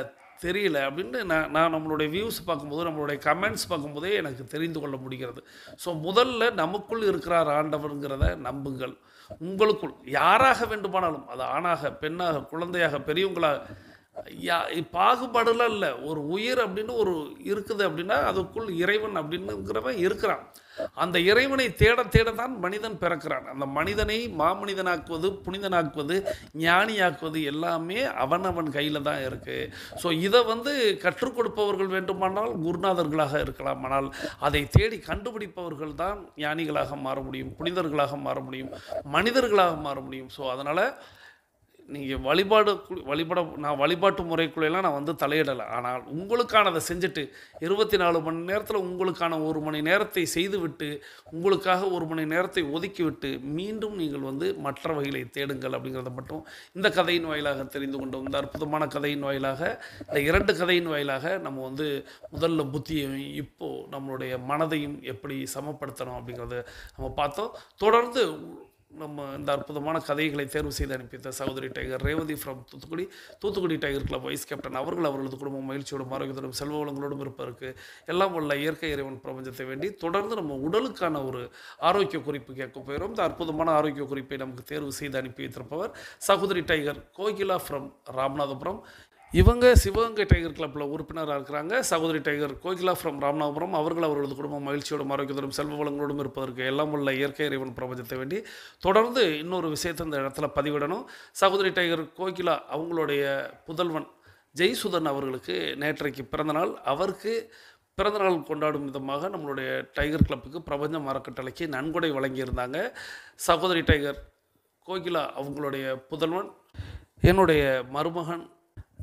தெரியல அப்படின்னு நான் நம்மளுடைய வியூஸ் பார்க்கும்போது, நம்மளுடைய கமெண்ட்ஸ் பார்க்கும்போதே எனக்கு தெரிந்து கொள்ள முடிகிறது. ஸோ முதல்ல நமக்குள் இருக்கிறார் ஆண்டவருங்கிறத நம்புங்கள். உங்களுக்குள் யாராக வேண்டுமானாலும், அது ஆணாக, பெண்ணாக, குழந்தையாக, பெரியவங்களாக, பாகுபாடுலாம் இல்லை. ஒரு உயிர் அப்படின்னு ஒரு இருக்குது அப்படின்னா அதுக்குள் இறைவன் அப்படின்னுங்கிறவன் இருக்கிறான். அந்த இறைவனை தேட தேட தான் மனிதன் பிறக்கிறான். அந்த மனிதனை மாமனிதனாக்குவது, புனிதனாக்குவது, ஞானியாக்குவது எல்லாமே அவனவன் கையில் தான் இருக்குது. ஸோ இதை கற்றுக் கொடுப்பவர்கள் வேண்டுமானால் குருநாதர்களாக இருக்கலாம். ஆனால் அதை தேடி கண்டுபிடிப்பவர்கள் தான் ஞானிகளாக மாற முடியும், புனிதர்களாக மாற முடியும், மனிதர்களாக மாற முடியும். ஸோ அதனால் நீங்கள் நான் வழிபாட்டு முறைக்குள்ளெல்லாம் நான் தலையிடலை. ஆனால் உங்களுக்கானதை செஞ்சுட்டு 24 மணி நேரத்தில் உங்களுக்கான 1 மணி நேரத்தை செய்துவிட்டு, உங்களுக்காக 1 மணி நேரத்தை ஒதுக்கிவிட்டு மீண்டும் நீங்கள் மற்ற வகைகளை தேடுங்கள் அப்படிங்கிறத மட்டும் இந்த கதையின் வாயிலாக தெரிந்து கொண்டோம். இந்த அற்புதமான கதையின் வாயிலாக, இந்த 2 கதையின் வாயிலாக நம்ம முதல்ல புத்தியையும் இப்போது நம்மளுடைய மனதையும் எப்படி சமப்படுத்தணும் அப்படிங்கிறத நம்ம பார்த்தோம். தொடர்ந்து நம்ம இந்த அற்புதமான கதைகளை தேர்வு செய்து அனுப்பித்த சகோதரி tiger Revathi from Thoothukudi tiger club vice captain அவர்களது குடும்பம் மகிழ்ச்சியோடும் ஆரோக்கியத்தோடும் செல்வ வளங்களோடும் இருப்பதற்கு எல்லாம் உள்ள இயற்கை இறைவன் பிரபஞ்சத்தை வேண்டி தொடர்ந்து நம்ம உடலுக்கான ஒரு ஆரோக்கிய குறிப்பு கேட்க போயிடும். இந்த அற்புதமான ஆரோக்கிய குறிப்பை நமக்கு தேர்வு செய்து அனுப்பி வைத்திருப்பவர் சகோதரி டைகர் கோகிலா ஃப்ரம் ராமநாதபுரம். இவங்க சிவகங்கை டைகர் கிளப்பில் உறுப்பினராக இருக்கிறாங்க. சகோதரி டைகர் கோகிலா ஃப்ரம் ராமநாதபுரம் அவர்களது குடும்பம் மகிழ்ச்சியோடும் ஆரோக்கியத்தோடும் செல்வ வளங்களோடும் இருப்பதற்கு எல்லாம் உள்ள இயற்கை இறைவன் பிரபஞ்சத்தை வேண்டி தொடர்ந்து இன்னொரு விஷயத்தை இந்த இடத்துல பதிவிடணும். சகோதரி டைகர் கோகிலா அவங்களுடைய புதல்வன் ஜெய்சுதன் அவர்களுக்கு நேற்றைக்கு பிறந்தநாள். அவருக்கு பிறந்தநாள் கொண்டாடும் விதமாக நம்மளுடைய டைகர் கிளப்புக்கு பிரபஞ்சம் அறக்கட்டளைக்கு நன்கொடை வழங்கியிருந்தாங்க. சகோதரி டைகர் கோகிலா அவங்களுடைய புதல்வன், என்னுடைய மருமகன்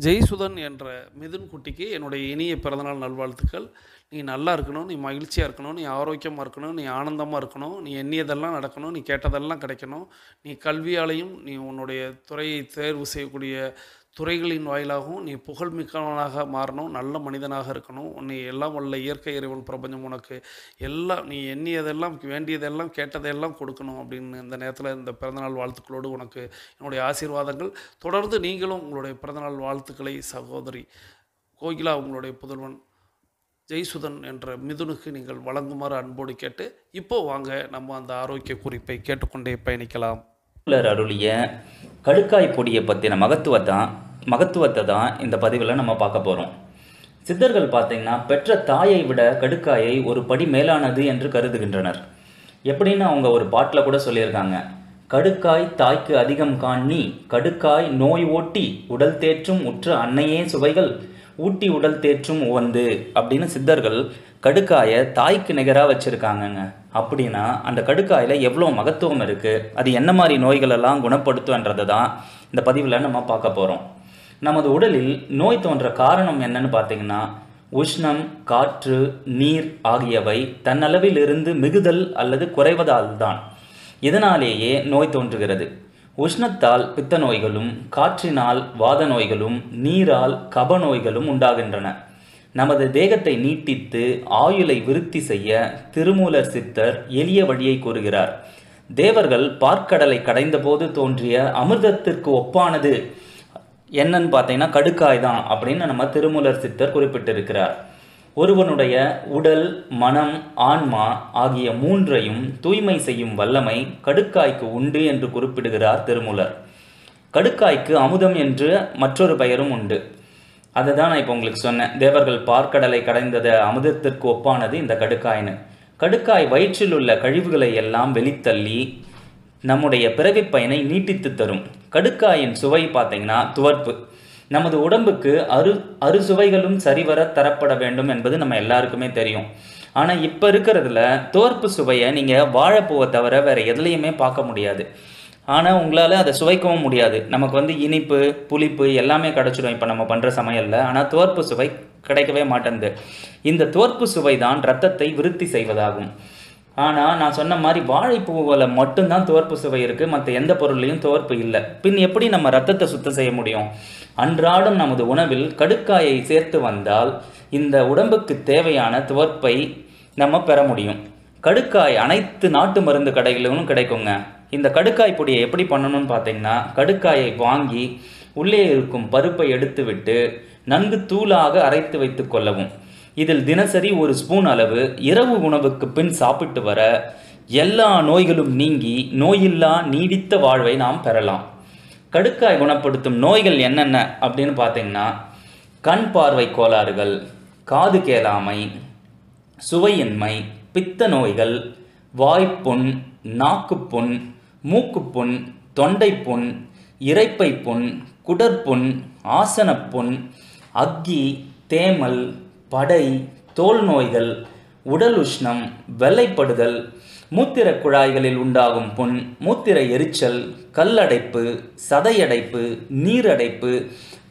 ஜெய்சுதன் என்ற மிதுன் குட்டிக்கு என்னுடைய இனிய பிறந்தநாள் நல்வாழ்த்துக்கள். நீ நல்லா இருக்கணும், நீ மகிழ்ச்சியாக இருக்கணும், நீ ஆரோக்கியமாக இருக்கணும், நீ ஆனந்தமாக இருக்கணும், நீ எண்ணியதெல்லாம் நடக்கணும், நீ கேட்டதெல்லாம் கிடைக்கணும், நீ கல்வியாலையும், நீ உன்னுடைய துறையை தேர்வு செய்யக்கூடிய துறைகளின் வாயிலாகவும் நீ புகழ்மிக்கவனாக மாறணும், நல்ல மனிதனாக இருக்கணும். உன்னை எல்லாம் வல்ல இயற்கை இறைவன் பிரபஞ்சம் உனக்கு எல்லாம், நீ எண்ணியதெல்லாம், வேண்டியதெல்லாம், கேட்டதெல்லாம் கொடுக்கணும் அப்படின்னு இந்த நேரத்தில் இந்த பிறந்தநாள் வாழ்த்துக்களோடு உனக்கு என்னுடைய ஆசீர்வாதங்கள். தொடர்ந்து நீங்களும் உங்களுடைய பிறந்தநாள் வாழ்த்துக்களை சகோதரி கோகிலா உங்களுடைய புதல்வன் ஜெய்சுதன் என்ற மிதுனுக்கு நீங்கள் வழங்குமாறு அன்போடு கேட்டு, இப்போது வாங்க நம்ம அந்த ஆரோக்கிய குறிப்பை கேட்டுக்கொண்டே பயணிக்கலாம். அருளிய கடுக்காய் பொடியை பற்றின மகத்துவத்தை தான் இந்த பதிவில் நம்ம பார்க்க போகிறோம். சித்தர்கள் பார்த்தீங்கன்னா பெற்ற தாயை விட கடுக்காயை ஒரு படி மேலானது என்று கருதுகின்றனர். எப்படின்னு அவங்க ஒரு பாட்டில் கூட சொல்லியிருக்காங்க. கடுக்காய் தாய்க்கு அதிகம் காணி, கடுக்காய் நோய் ஓட்டி உடல் தேற்றும் உற்ற அன்னையே சுவைகள் ஊட்டி உடல் தேற்றும் உவந்து அப்படின்னு சித்தர்கள் கடுக்காயை தாய்க்கு நிகராக வச்சுருக்காங்கங்க. அப்படின்னா அந்த கடுக்காயில் எவ்வளோ மகத்துவம் இருக்குது, அது என்ன மாதிரி நோய்களெல்லாம் குணப்படுத்துன்றதை தான் இந்த பதிவில் நம்ம பார்க்க போகிறோம். நமது உடலில் நோய் தோன்ற காரணம் என்னன்னு பார்த்தீங்கன்னா, உஷ்ணம், காற்று, நீர் ஆகியவை தன்னளவில் இருந்து மிகுதல் அல்லது குறைவதால் தான். இதனாலேயே நோய் தோன்றுகிறது. உஷ்ணத்தால் பித்த நோய்களும், காற்றினால் வாத நோய்களும், நீரால் கப நோய்களும் உண்டாகின்றன. நமது தேகத்தை நீட்டித்து ஆயுளை விருத்தி செய்ய திருமூலர் சித்தர் எளிய வழியை கூறுகிறார். தேவர்கள் பார்க்கடலை கடைந்தபோது தோன்றிய அமிர்தத்திற்கு ஒப்பானது என்னன்னு பார்த்தீங்கன்னா கடுக்காய் தான் அப்படின்னு நம்ம திருமூலர் சித்தர் குறிப்பிட்டிருக்கிறார். ஒருவனுடைய உடல், மனம், ஆன்மா ஆகிய மூன்றையும் தூய்மை செய்யும் வல்லமை கடுக்காய்க்கு உண்டு என்று குறிப்பிடுகிறார் திருமூலர். கடுக்காய்க்கு அமுதம் என்று மற்றொரு பெயரும் உண்டு. அதை தான் நான் இப்போ உங்களுக்கு சொன்னேன். தேவர்கள் பார்க்கடலை கடைந்தது அமுதத்திற்கு ஒப்பானது இந்த கடுக்காய்னு. கடுக்காய் வயிற்றில் உள்ள கழிவுகளை எல்லாம் வெளித்தள்ளி நம்முடைய பிறவிப் பயனை நீட்டித்து தரும். கடுக்காயின் சுவை பார்த்தீங்கன்னா துவர்ப்பு. நமது உடம்புக்கு அறுசுவைகளும் சரிவர தரப்பட வேண்டும் என்பது நம்ம எல்லாருக்குமே தெரியும். ஆனால் இப்போ இருக்கிறதுல துவர்ப்பு சுவையை நீங்கள் வாழைப்பூவை தவிர வேறு எதுலேயுமே பார்க்க முடியாது. ஆனால் உங்களால் அதை சுவைக்கவும் முடியாது. நமக்கு இனிப்பு, புளிப்பு எல்லாமே கிடச்சிடும் இப்போ நம்ம பண்ணுற சமையலில். ஆனால் துவர்ப்பு சுவை கிடைக்கவே மாட்டேங்குது. இந்த துவர்ப்பு சுவை தான் இரத்தத்தை விருத்தி செய்வதாகும். ஆனால் நான் சொன்ன மாதிரி வாழைப்பூவில் மட்டும்தான் துவர்ப்பு சுவை இருக்குது, மற்ற எந்த பொருள்லையும் துவர்ப்பு இல்லை. பின் எப்படி நம்ம ரத்தத்தை சுத்தம் செய்ய முடியும்? அன்றாடம் நமது உணவில் கடுக்காயை சேர்த்து வந்தால் இந்த உடம்புக்கு தேவையான துவர்ப்பை நம்ம பெற முடியும். கடுக்காய் அனைத்து நாட்டு மருந்து கடைகளிலும் கிடைக்குங்க. இந்த கடுக்காய் பொடியை எப்படி பண்ணணும்னு பார்த்தீங்கன்னா, கடுக்காயை வாங்கி உள்ளே இருக்கும் பருப்பை எடுத்துவிட்டு நன்கு தூளாக அரைத்து வைத்து கொள்ளவும். இதில் தினசரி 1 ஸ்பூன் அளவு இரவு உணவுக்கு பின் சாப்பிட்டு வர எல்லா நோய்களும் நீங்கி நோயில்லா நீடித்த வாழ்வை நாம் பெறலாம். கடுக்காய் குணப்படுத்தும் நோய்கள் என்னென்ன அப்படின்னு பார்த்தீங்கன்னா, கண் பார்வை கோளாறுகள், காது கேளாமை, சுவையின்மை, பித்த நோய்கள், வாய்ப்புண், நாக்குப்புண், மூக்குப்புண், தொண்டைப்புண், இரைப்பை புண், குடற்புண், ஆசனப்புண், அக்கி, தேமல், படை, தோல் நோய்கள், உடல் உஷ்ணம், வெள்ளைப்படுதல், மூத்திர குழாய்களில் உண்டாகும் புண், மூத்திர எரிச்சல், கல்லடைப்பு, சதையடைப்பு, நீரடைப்பு,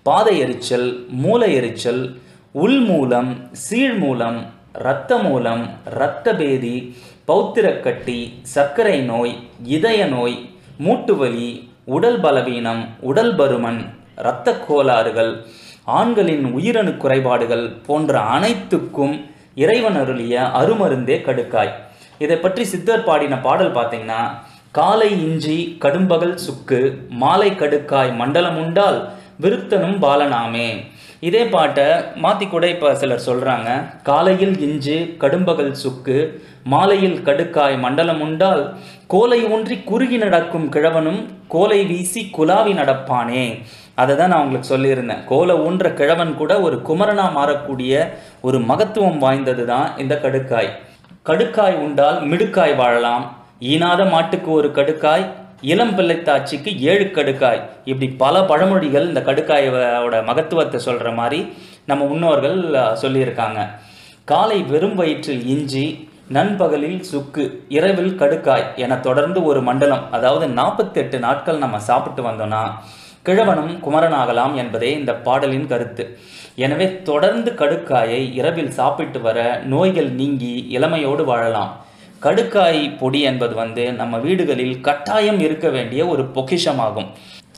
பாதை எரிச்சல், மூளை எரிச்சல், உள்மூலம், சீழ்மூலம், இரத்த மூலம், இரத்த பேதி, பௌத்திரக்கட்டி, சர்க்கரை நோய், இதய நோய், மூட்டுவலி, உடல் பலவீனம், உடல் பருமன், இரத்த கோளாறுகள், ஆண்களின் உயிரணு குறைபாடுகள் போன்ற அனைத்துக்கும் இறைவன் அருளிய அருமருந்தே கடுக்காய். இதை பற்றி சித்தர் பாடின பாடல் பார்த்தீங்கன்னா, காலை இஞ்சி கடும்பகல் சுக்கு, மாலை கடுக்காய் மண்டலம் உண்டால் விருத்தனும் பாலனாமே. இதே பாட்டை மாற்றி கூட இப்போ சிலர் சொல்கிறாங்க. காலையில் இஞ்சு கடும்பகல் சுக்கு, மாலையில் கடுக்காய் மண்டலம் உண்டால் கோலை ஊன்றி குறுகி நடக்கும் கிழவனும் கோலை வீசி குலாவி நடப்பானே. அதை தான் நான் உங்களுக்கு சொல்லியிருந்தேன். கோலை ஊன்ற கிழவன் கூட ஒரு குமரனா மாறக்கூடிய ஒரு மகத்துவம் வாய்ந்தது தான் இந்த கடுக்காய். கடுக்காய் உண்டால் மிடுக்காய் வாழலாம், ஈனாத மாட்டுக்கு ஒரு கடுக்காய், இளம் பிள்ளைத்தாச்சிக்கு 7 கடுக்காய். இப்படி பல பழமொழிகள் இந்த கடுக்காயோட மகத்துவத்தை சொல்கிற மாதிரி நம்ம முன்னோர்கள் சொல்லியிருக்காங்க. காலை வெறும் வயிற்றில் இஞ்சி, நண்பகலில் சுக்கு, இரவில் கடுக்காய் என தொடர்ந்து ஒரு மண்டலம், அதாவது 48 நாட்கள் நம்ம சாப்பிட்டு வந்தோம்னா கிழவனும் குமரனாகலாம் என்பதே இந்த பாடலின் கருத்து. எனவே தொடர்ந்து கடுக்காயை இரவில் சாப்பிட்டு வர நோய்கள் நீங்கி இளமையோடு வாழலாம். கடுக்காய் பொடி என்பது நம்ம வீடுகளில் கட்டாயம் இருக்க வேண்டிய ஒரு பொக்கிஷமாகும்.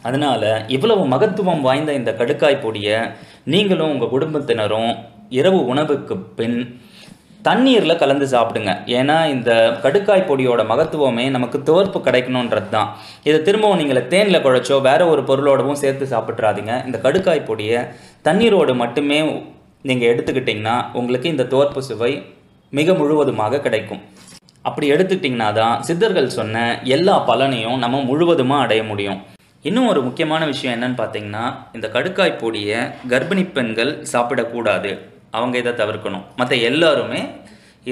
அதனால் இவ்வளவு மகத்துவம் வாய்ந்த இந்த கடுக்காய் பொடியை நீங்களும் உங்கள் குடும்பத்தினரும் இரவு உணவுக்கு பின் தண்ணீரில் கலந்து சாப்பிடுங்க. ஏன்னா இந்த கடுக்காய் பொடியோட மகத்துவமே நமக்கு துவர்ப்பு கிடைக்கணுன்றது தான். இதை திரும்பவும் நீங்கள் தேனில் குழைச்சோ வேறு ஒரு பொருளோடவும் சேர்த்து சாப்பிட்றாதீங்க. இந்த கடுக்காய் பொடியை தண்ணீரோடு மட்டுமே நீங்கள் எடுத்துக்கிட்டிங்கன்னா உங்களுக்கு இந்த துவர்ப்பு சுவை மிக முழுவதுமாக கிடைக்கும். அப்படி எடுத்துக்கிட்டிங்கன்னா தான் சித்தர்கள் சொன்ன எல்லா பலனையும் நம்ம முழுவதுமாக அடைய முடியும். இன்னும் ஒரு முக்கியமான விஷயம் என்னன்னு பார்த்தீங்கன்னா, இந்த கடுக்காய் பொடியை கர்ப்பிணி பெண்கள் சாப்பிடக்கூடாது. அவங்க இதை தவிர்க்கணும். மற்ற எல்லாருமே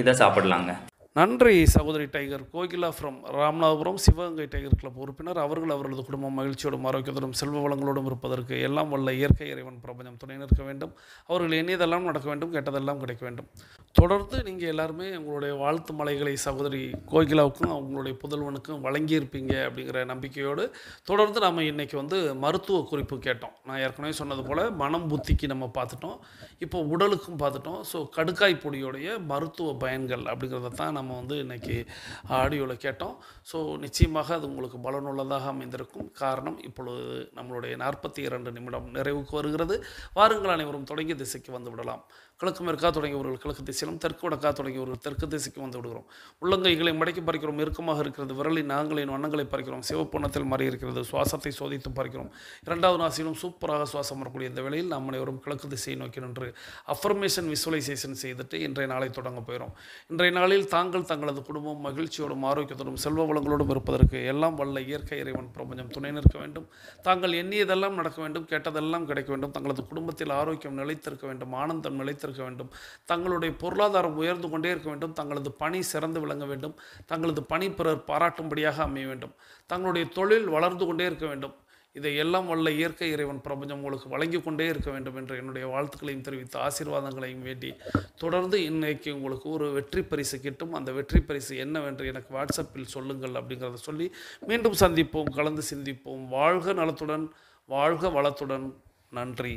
இதை சாப்பிடலாங்க. நன்றி சகோதரி tiger. Kokila from Ramanathapuram Sivaganga tiger club உறுப்பினர். அவர்கள் அவர்களது குடும்பம் மகிழ்ச்சியோடும் ஆரோக்கியத்தோடும் செல்வ வளங்களோடும் இருப்பதற்கு எல்லாம் வல்ல இயற்கை இறைவன் பிரபஞ்சம் துணை நிற்க வேண்டும். அவர்கள் எண்ணியதெல்லாம் நடக்க வேண்டும், கேட்டதெல்லாம் கிடைக்க வேண்டும். தொடர்ந்து நீங்கள் எல்லாருமே உங்களுடைய வாழ்த்து மலைகளை சகோதரி கோகிலாவுக்கும் அவங்களுடைய புதல்வனுக்கும் வழங்கியிருப்பீங்க அப்படிங்கிற நம்பிக்கையோடு தொடர்ந்து நாம் இன்றைக்கி மருத்துவ குறிப்பு கேட்டோம். நான் ஏற்கனவே சொன்னது போல் மனம் புத்திக்கு நம்ம பார்த்துட்டோம், இப்போ உடலுக்கும் பார்த்துட்டோம். ஸோ கடுக்காய் பொடியோடைய மருத்துவ பயன்கள் அப்படிங்கிறத தான் நம்ம இன்றைக்கி ஆடியோவில் கேட்டோம். ஸோ நிச்சயமாக அது உங்களுக்கு பலனுள்ளதாக அமைந்திருக்கும். காரணம், இப்பொழுது நம்மளுடைய 42 நிமிடம் நிறைவுக்கு வருகிறது. வாருங்கள் அனைவரும் தொடங்கிய திசைக்கு வந்து விடலாம். கிழக்கு மேற்கா தொடங்கியவர்கள் கிழக்கு திசையிலும் தெற்கு வடக்கா தொடங்கியவர்கள் தெற்கு திசைக்கு வந்து விடுகிறோம். உள்ளங்கைகளை மடக்கி பறிக்கிறோம், இறுக்கமாக இருக்கிறது. விரலின் நாங்களின் வண்ணங்களை பறிக்கிறோம், சிவப்புணத்தில் மாறி இருக்கிறது. சுவாசத்தை சோதித்து பறிக்கிறோம். இரண்டாவது நாசியிலும் சூப்பராக சுவாசம் வரக்கூடிய இந்த வேளையில் நாம் அனைவரும் கிழக்கு திசையை நோக்கி நின்று அஃபர்மேஷன் விசுவலைசேஷன் செய்துட்டு இன்றைய நாளை தொடங்க போயிடும். இன்றைய நாளில் தாங்கள் தங்களது குடும்பம் மகிழ்ச்சியோடும் ஆரோக்கியத்தோடும் செல்வ வளங்களோடும் இருப்பதற்கு எல்லாம் வல்ல இயற்கை இறைவன் பிரபஞ்சம் துணை நிற்க வேண்டும். தாங்கள் எண்ணியதெல்லாம் நடக்க வேண்டும், கேட்டதெல்லாம் கிடைக்க வேண்டும். தங்களது குடும்பத்தில் ஆரோக்கியம் நிலைத்திருக்க வேண்டும், ஆனந்தம் நிலைத்திருக்க வேண்டும். தங்களுடைய பொருளாதாரம் உயர்ந்து கொண்டே இருக்க வேண்டும். தங்களது பணி சிறந்து விளங்க வேண்டும். தங்களது பணி பிறர் பாராட்டும்படியாக அமைய வேண்டும். தங்களுடைய தொழில் வளர்ந்து கொண்டே இருக்க வேண்டும். இதை எல்லாம் வல்ல இயற்கை இறைவன் பிரபஞ்சம் உங்களுக்கு வழங்கி கொண்டே இருக்க வேண்டும் என்று என்னுடைய வாழ்த்துக்களையும் தெரிவித்து ஆசீர்வாதங்களையும் வேண்டி தொடர்ந்து இன்னைக்கு உங்களுக்கு ஒரு வெற்றி பரிசு கிட்டும். அந்த வெற்றி பரிசு என்னவென்று எனக்கு வாட்ஸ்அப்பில் சொல்லுங்கள் அப்படிங்கிறத சொல்லி மீண்டும் சந்திப்போம், கலந்து சிந்திப்போம். வாழ்க நலத்துடன், வாழ்க வளத்துடன். நன்றி.